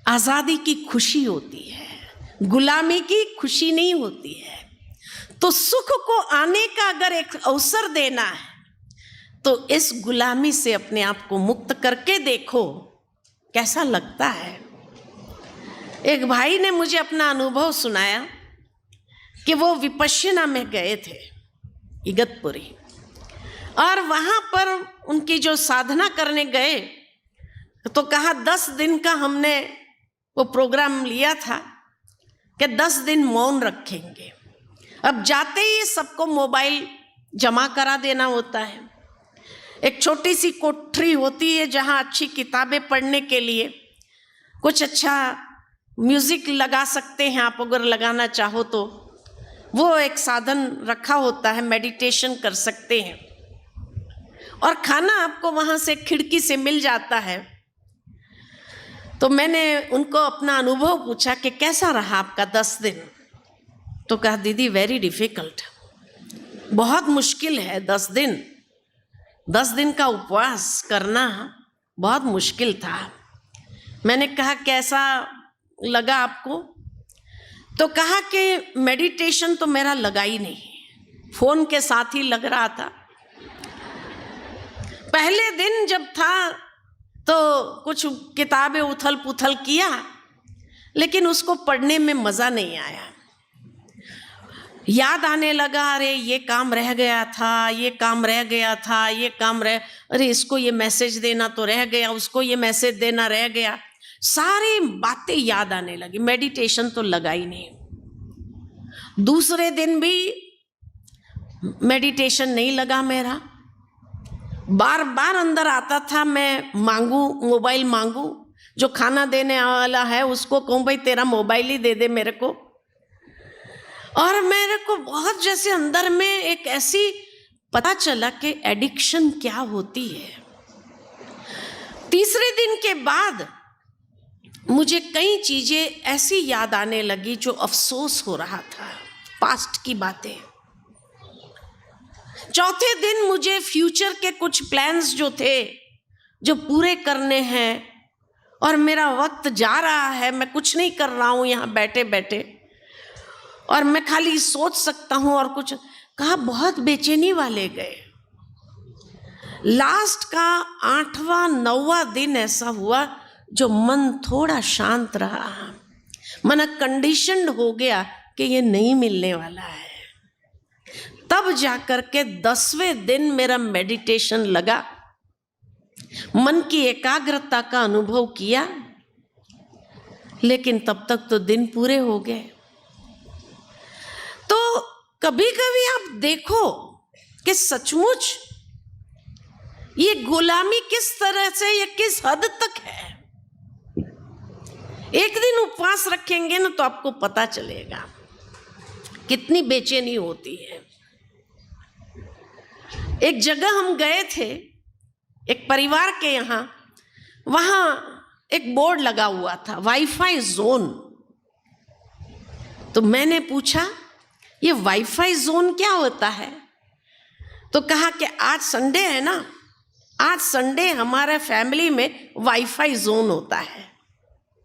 आजादी की खुशी होती है, गुलामी की खुशी नहीं होती है। तो सुख को आने का अगर एक अवसर देना है तो इस गुलामी से अपने आप को मुक्त करके देखो कैसा लगता है। एक भाई ने मुझे अपना अनुभव सुनाया कि वो विपश्यना में गए थे इगतपुरी, और वहाँ पर उनकी जो साधना करने गए तो कहा 10 दिन का हमने वो प्रोग्राम लिया था कि 10 दिन मौन रखेंगे। अब जाते ही सबको मोबाइल जमा करा देना होता है। एक छोटी सी कोठरी होती है जहाँ अच्छी किताबें पढ़ने के लिए कुछ अच्छा म्यूजिक लगा सकते हैं आप, अगर लगाना चाहो तो वो एक साधन रखा होता है, मेडिटेशन कर सकते हैं। और खाना आपको वहाँ से खिड़की से मिल जाता है। तो मैंने उनको अपना अनुभव पूछा कि कैसा रहा आपका 10 दिन। तो कहा दीदी वेरी डिफिकल्ट, बहुत मुश्किल है 10 दिन। 10 दिन का उपवास करना बहुत मुश्किल था। मैंने कहा कैसा लगा आपको? तो कहा कि मेडिटेशन तो मेरा लगा ही नहीं, फोन के साथ ही लग रहा था। पहले दिन जब था तो कुछ किताबें उथल पुथल किया, लेकिन उसको पढ़ने में मज़ा नहीं आया। याद आने लगा अरे ये काम रह गया था, ये काम रह गया था, ये काम रह, अरे इसको ये मैसेज देना तो रह गया, उसको ये मैसेज देना रह गया। सारी बातें याद आने लगी, मेडिटेशन तो लगा ही नहीं। दूसरे दिन भी मेडिटेशन नहीं लगा मेरा। बार बार अंदर आता था, मैं मांगू, मोबाइल मांगू, जो खाना देने वाला है उसको कहूँ भाई तेरा मोबाइल ही दे दे मेरे को। और मेरे को बहुत जैसे अंदर में एक ऐसी पता चला कि एडिक्शन क्या होती है। तीसरे दिन के बाद मुझे कई चीजें ऐसी याद आने लगी जो अफसोस हो रहा था, पास्ट की बातें। चौथे दिन मुझे फ्यूचर के कुछ प्लान्स जो थे जो पूरे करने हैं, और मेरा वक्त जा रहा है, मैं कुछ नहीं कर रहा हूँ यहाँ बैठे बैठे, और मैं खाली सोच सकता हूँ और कुछ। कहा बहुत बेचैनी वाले गए। लास्ट का 8वां 9वां दिन ऐसा हुआ जो मन थोड़ा शांत रहा, मन कंडीशन्ड हो गया कि ये नहीं मिलने वाला है। तब जाकर के 10वें दिन मेरा मेडिटेशन लगा, मन की एकाग्रता का अनुभव किया, लेकिन तब तक तो दिन पूरे हो गए। तो कभी कभी आप देखो कि सचमुच ये गुलामी किस तरह से, ये किस हद तक है। एक दिन उपवास रखेंगे ना तो आपको पता चलेगा कितनी बेचैनी होती है। एक जगह हम गए थे, एक परिवार के यहाँ, वहाँ एक बोर्ड लगा हुआ था वाईफाई जोन। तो मैंने पूछा ये वाईफाई जोन क्या होता है? तो कहा कि आज संडे है ना, आज संडे हमारे फैमिली में वाईफाई जोन होता है।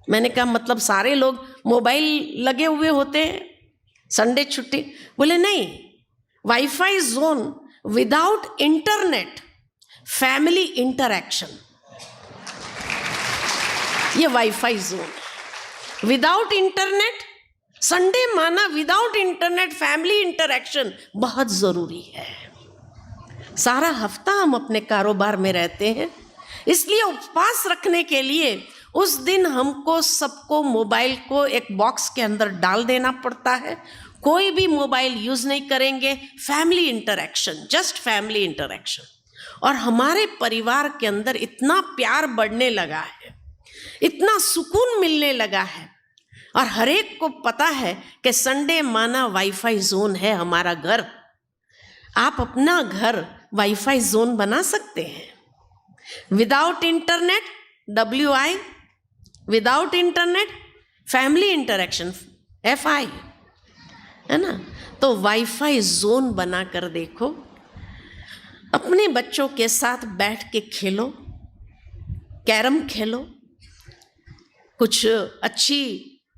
मैंने कहा मतलब सारे लोग मोबाइल लगे हुए होते हैं, संडे छुट्टी? बोले नहीं, WiFi zone without internet family interaction, ये WiFi zone. Without internet, Sunday माना विदाउट इंटरनेट फैमिली इंटरैक्शन बहुत जरूरी है। सारा हफ्ता हम अपने कारोबार में रहते हैं, इसलिए उपवास रखने के लिए उस दिन हमको सबको मोबाइल को एक बॉक्स के अंदर डाल देना पड़ता है, कोई भी मोबाइल यूज नहीं करेंगे, family interaction, just family interaction. और हमारे परिवार के अंदर इतना प्यार बढ़ने लगा है, इतना सुकून मिलने लगा है, और हर एक को पता है कि संडे माना वाईफाई जोन है हमारा घर। आप अपना घर वाईफाई जोन बना सकते हैं। Without internet WI, without internet family interaction FI, है ना। तो वाईफाई जोन बना कर देखो, अपने बच्चों के साथ बैठ के खेलो, कैरम खेलो, कुछ अच्छी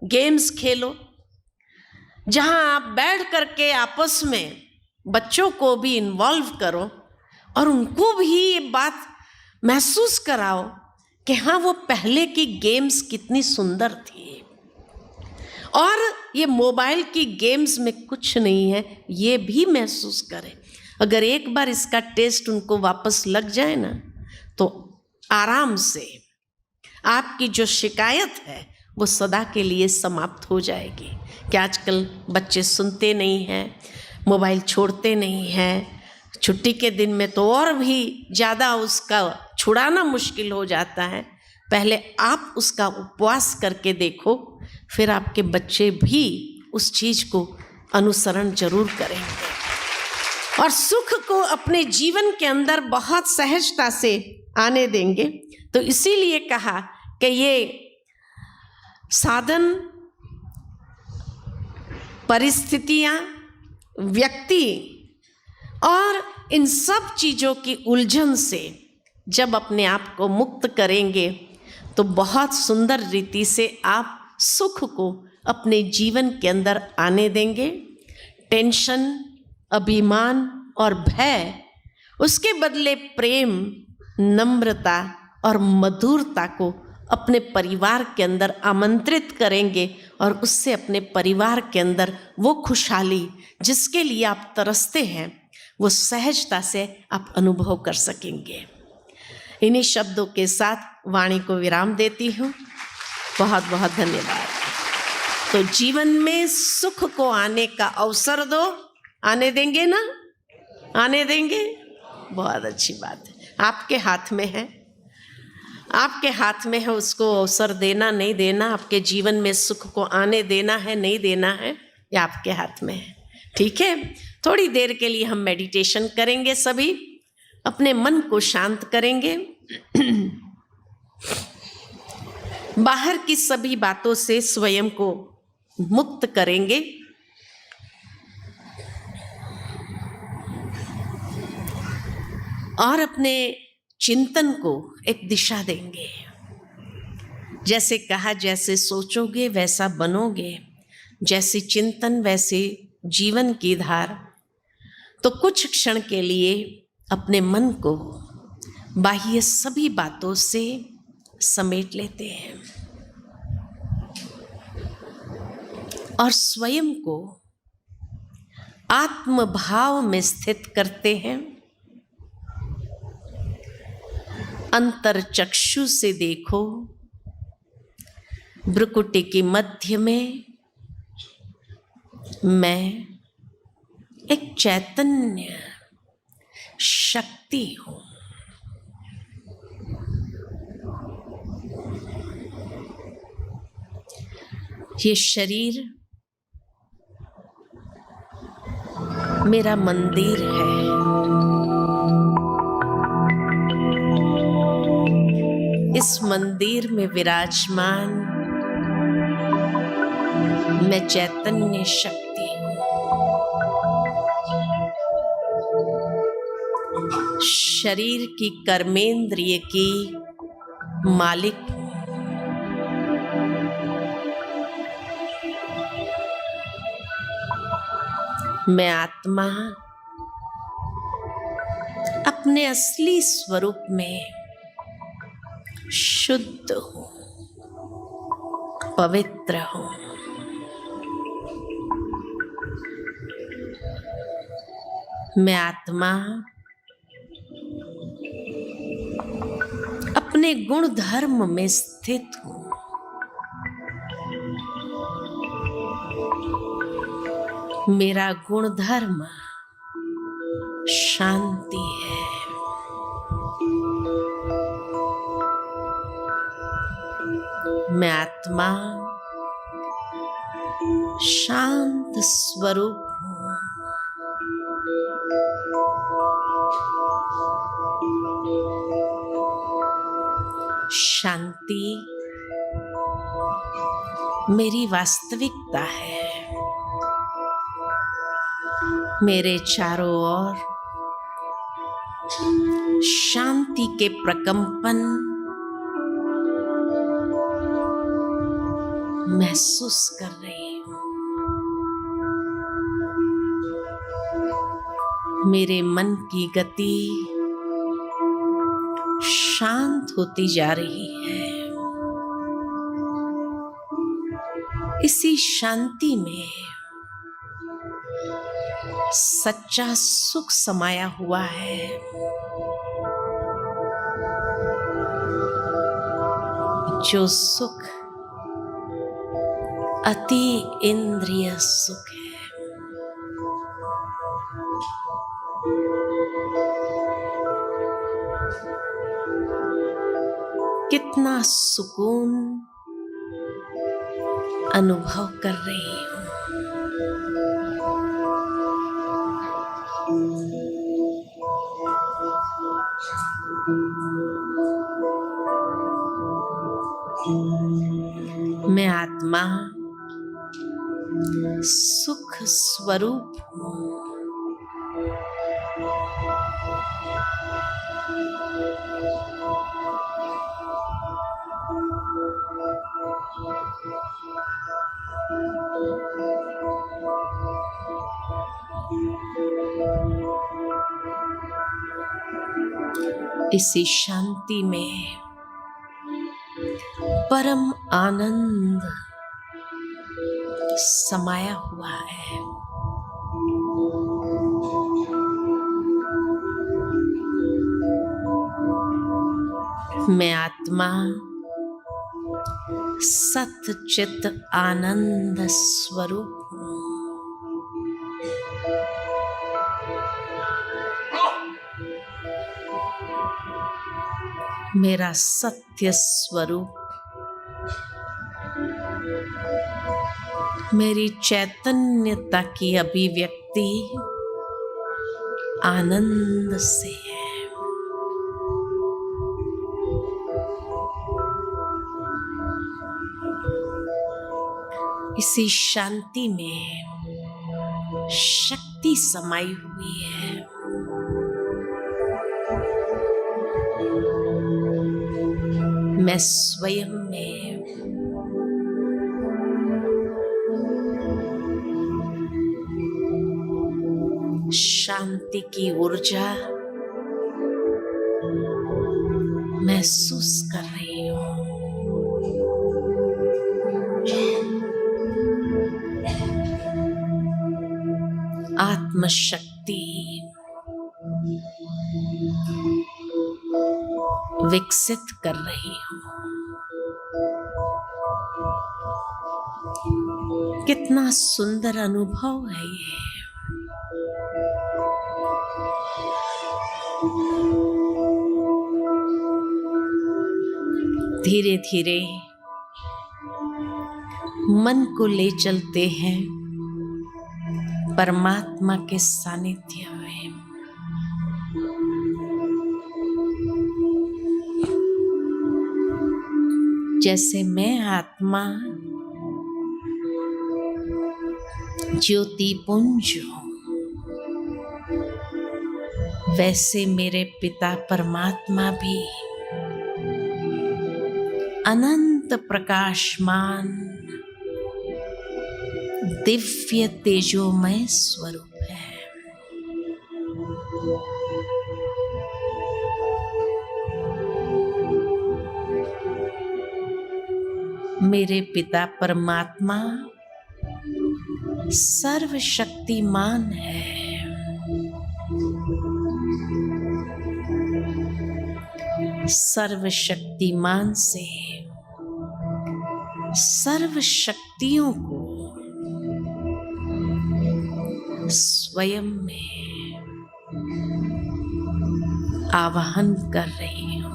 गेम्स खेलो, जहां आप बैठ करके आपस में बच्चों को भी इन्वॉल्व करो और उनको भी ये बात महसूस कराओ कि हाँ, वो पहले की गेम्स कितनी सुंदर थी और ये मोबाइल की गेम्स में कुछ नहीं है, ये भी महसूस करें। अगर एक बार इसका टेस्ट उनको वापस लग जाए ना, तो आराम से आपकी जो शिकायत है वो सदा के लिए समाप्त हो जाएगी। कि आजकल बच्चे सुनते नहीं हैं, मोबाइल छोड़ते नहीं हैं, छुट्टी के दिन में तो और भी ज़्यादा उसका छुड़ाना मुश्किल हो जाता है। पहले आप उसका उपवास करके देखो, फिर आपके बच्चे भी उस चीज़ को अनुसरण जरूर करेंगे और सुख को अपने जीवन के अंदर बहुत सहजता से आने देंगे। तो इसीलिए कहा कि ये साधन, परिस्थितियाँ, व्यक्ति और इन सब चीज़ों की उलझन से जब अपने आप को मुक्त करेंगे तो बहुत सुंदर रीति से आप सुख को अपने जीवन के अंदर आने देंगे। टेंशन, अभिमान और भय, उसके बदले प्रेम, नम्रता और मधुरता को अपने परिवार के अंदर आमंत्रित करेंगे और उससे अपने परिवार के अंदर वो खुशहाली जिसके लिए आप तरसते हैं वो सहजता से आप अनुभव कर सकेंगे। इन्हीं शब्दों के साथ वाणी को विराम देती हूँ। बहुत बहुत धन्यवाद। तो जीवन में सुख को आने का अवसर दो, आने देंगे ना? आने देंगे? बहुत अच्छी बात है। आपके हाथ में है, आपके हाथ में है उसको अवसर देना नहीं देना, आपके जीवन में सुख को आने देना है नहीं देना है, ये आपके हाथ में है। ठीक है, थोड़ी देर के लिए हम मेडिटेशन करेंगे, सभी अपने मन को शांत करेंगे, बाहर की सभी बातों से स्वयं को मुक्त करेंगे। और अपने चिंतन को एक दिशा देंगे। जैसे कहा, जैसे सोचोगे वैसा बनोगे, जैसे चिंतन वैसे जीवन की धार। तो कुछ क्षण के लिए अपने मन को बाह्य सभी बातों से समेट लेते हैं और स्वयं को आत्मभाव में स्थित करते हैं। अंतर चक्षु से देखो, भ्रुकुटी के मध्य में मैं एक चैतन्य शक्ति हूँ। ये शरीर मेरा मंदिर है। इस मंदिर में विराजमान मैं चैतन्य शक्ति हूँ। शरीर की कर्मेंद्रिय की मालिक हूँ। मैं आत्मा अपने असली स्वरूप में शुद्ध हूँ, पवित्र हूँ। मैं आत्मा अपने गुण धर्म में स्थित हूँ। मेरा गुणधर्म शांति है। मैं आत्मा शांत स्वरूप हूँ। शांति मेरी वास्तविकता है। मेरे चारों ओर शांति के प्रकंपन महसूस कर रही हूँ। मेरे मन की गति शांत होती जा रही है। इसी शांति में सच्चा सुख समाया हुआ है। जो सुख अति इंद्रिय सुख है। कितना सुकून अनुभव कर रही हूँ। मैं आत्मा सुख स्वरूप हूँ। इसी शांति में परम आनंद समाया हुआ है। मैं आत्मा सच्चित आनंद स्वरूप हूँ। मेरा सत्य स्वरूप मेरी चैतन्यता की अभिव्यक्ति आनंद से है। इसी शांति में शक्ति समाई हुई है। मैं स्वयं में शांति की ऊर्जा महसूस कर रही हूँ। आत्मशक्ति विकसित कर रही हूँ। कितना सुंदर अनुभव है ये। धीरे धीरे मन को ले चलते हैं परमात्मा के सानिध्य में। जैसे मैं आत्मा ज्योति पुंज हूँ, वैसे मेरे पिता परमात्मा भी अनंत प्रकाशमान दिव्य तेजोमय स्वरूप है। मेरे पिता परमात्मा सर्वशक्तिमान है। सर्वशक्तिमान से सर्व शक्तियों को स्वयं में आवाहन कर रही हूँ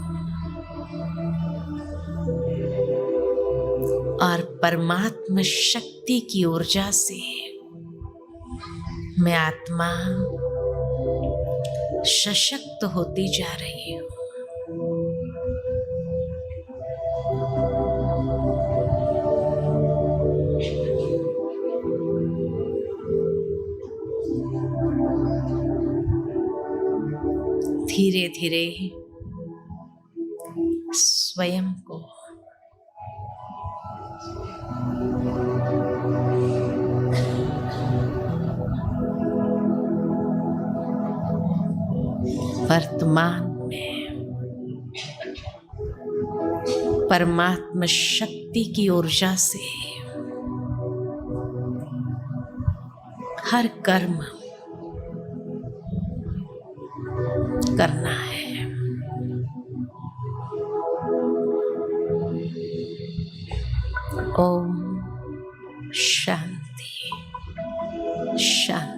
और परमात्मा शक्ति की ऊर्जा से मैं आत्मा सशक्त होती जा रही हूँ। धीरे धीरे स्वयं को वर्तमान में परमात्मा शक्ति की ऊर्जा से हर कर्म करना है। ओम शांति शांति।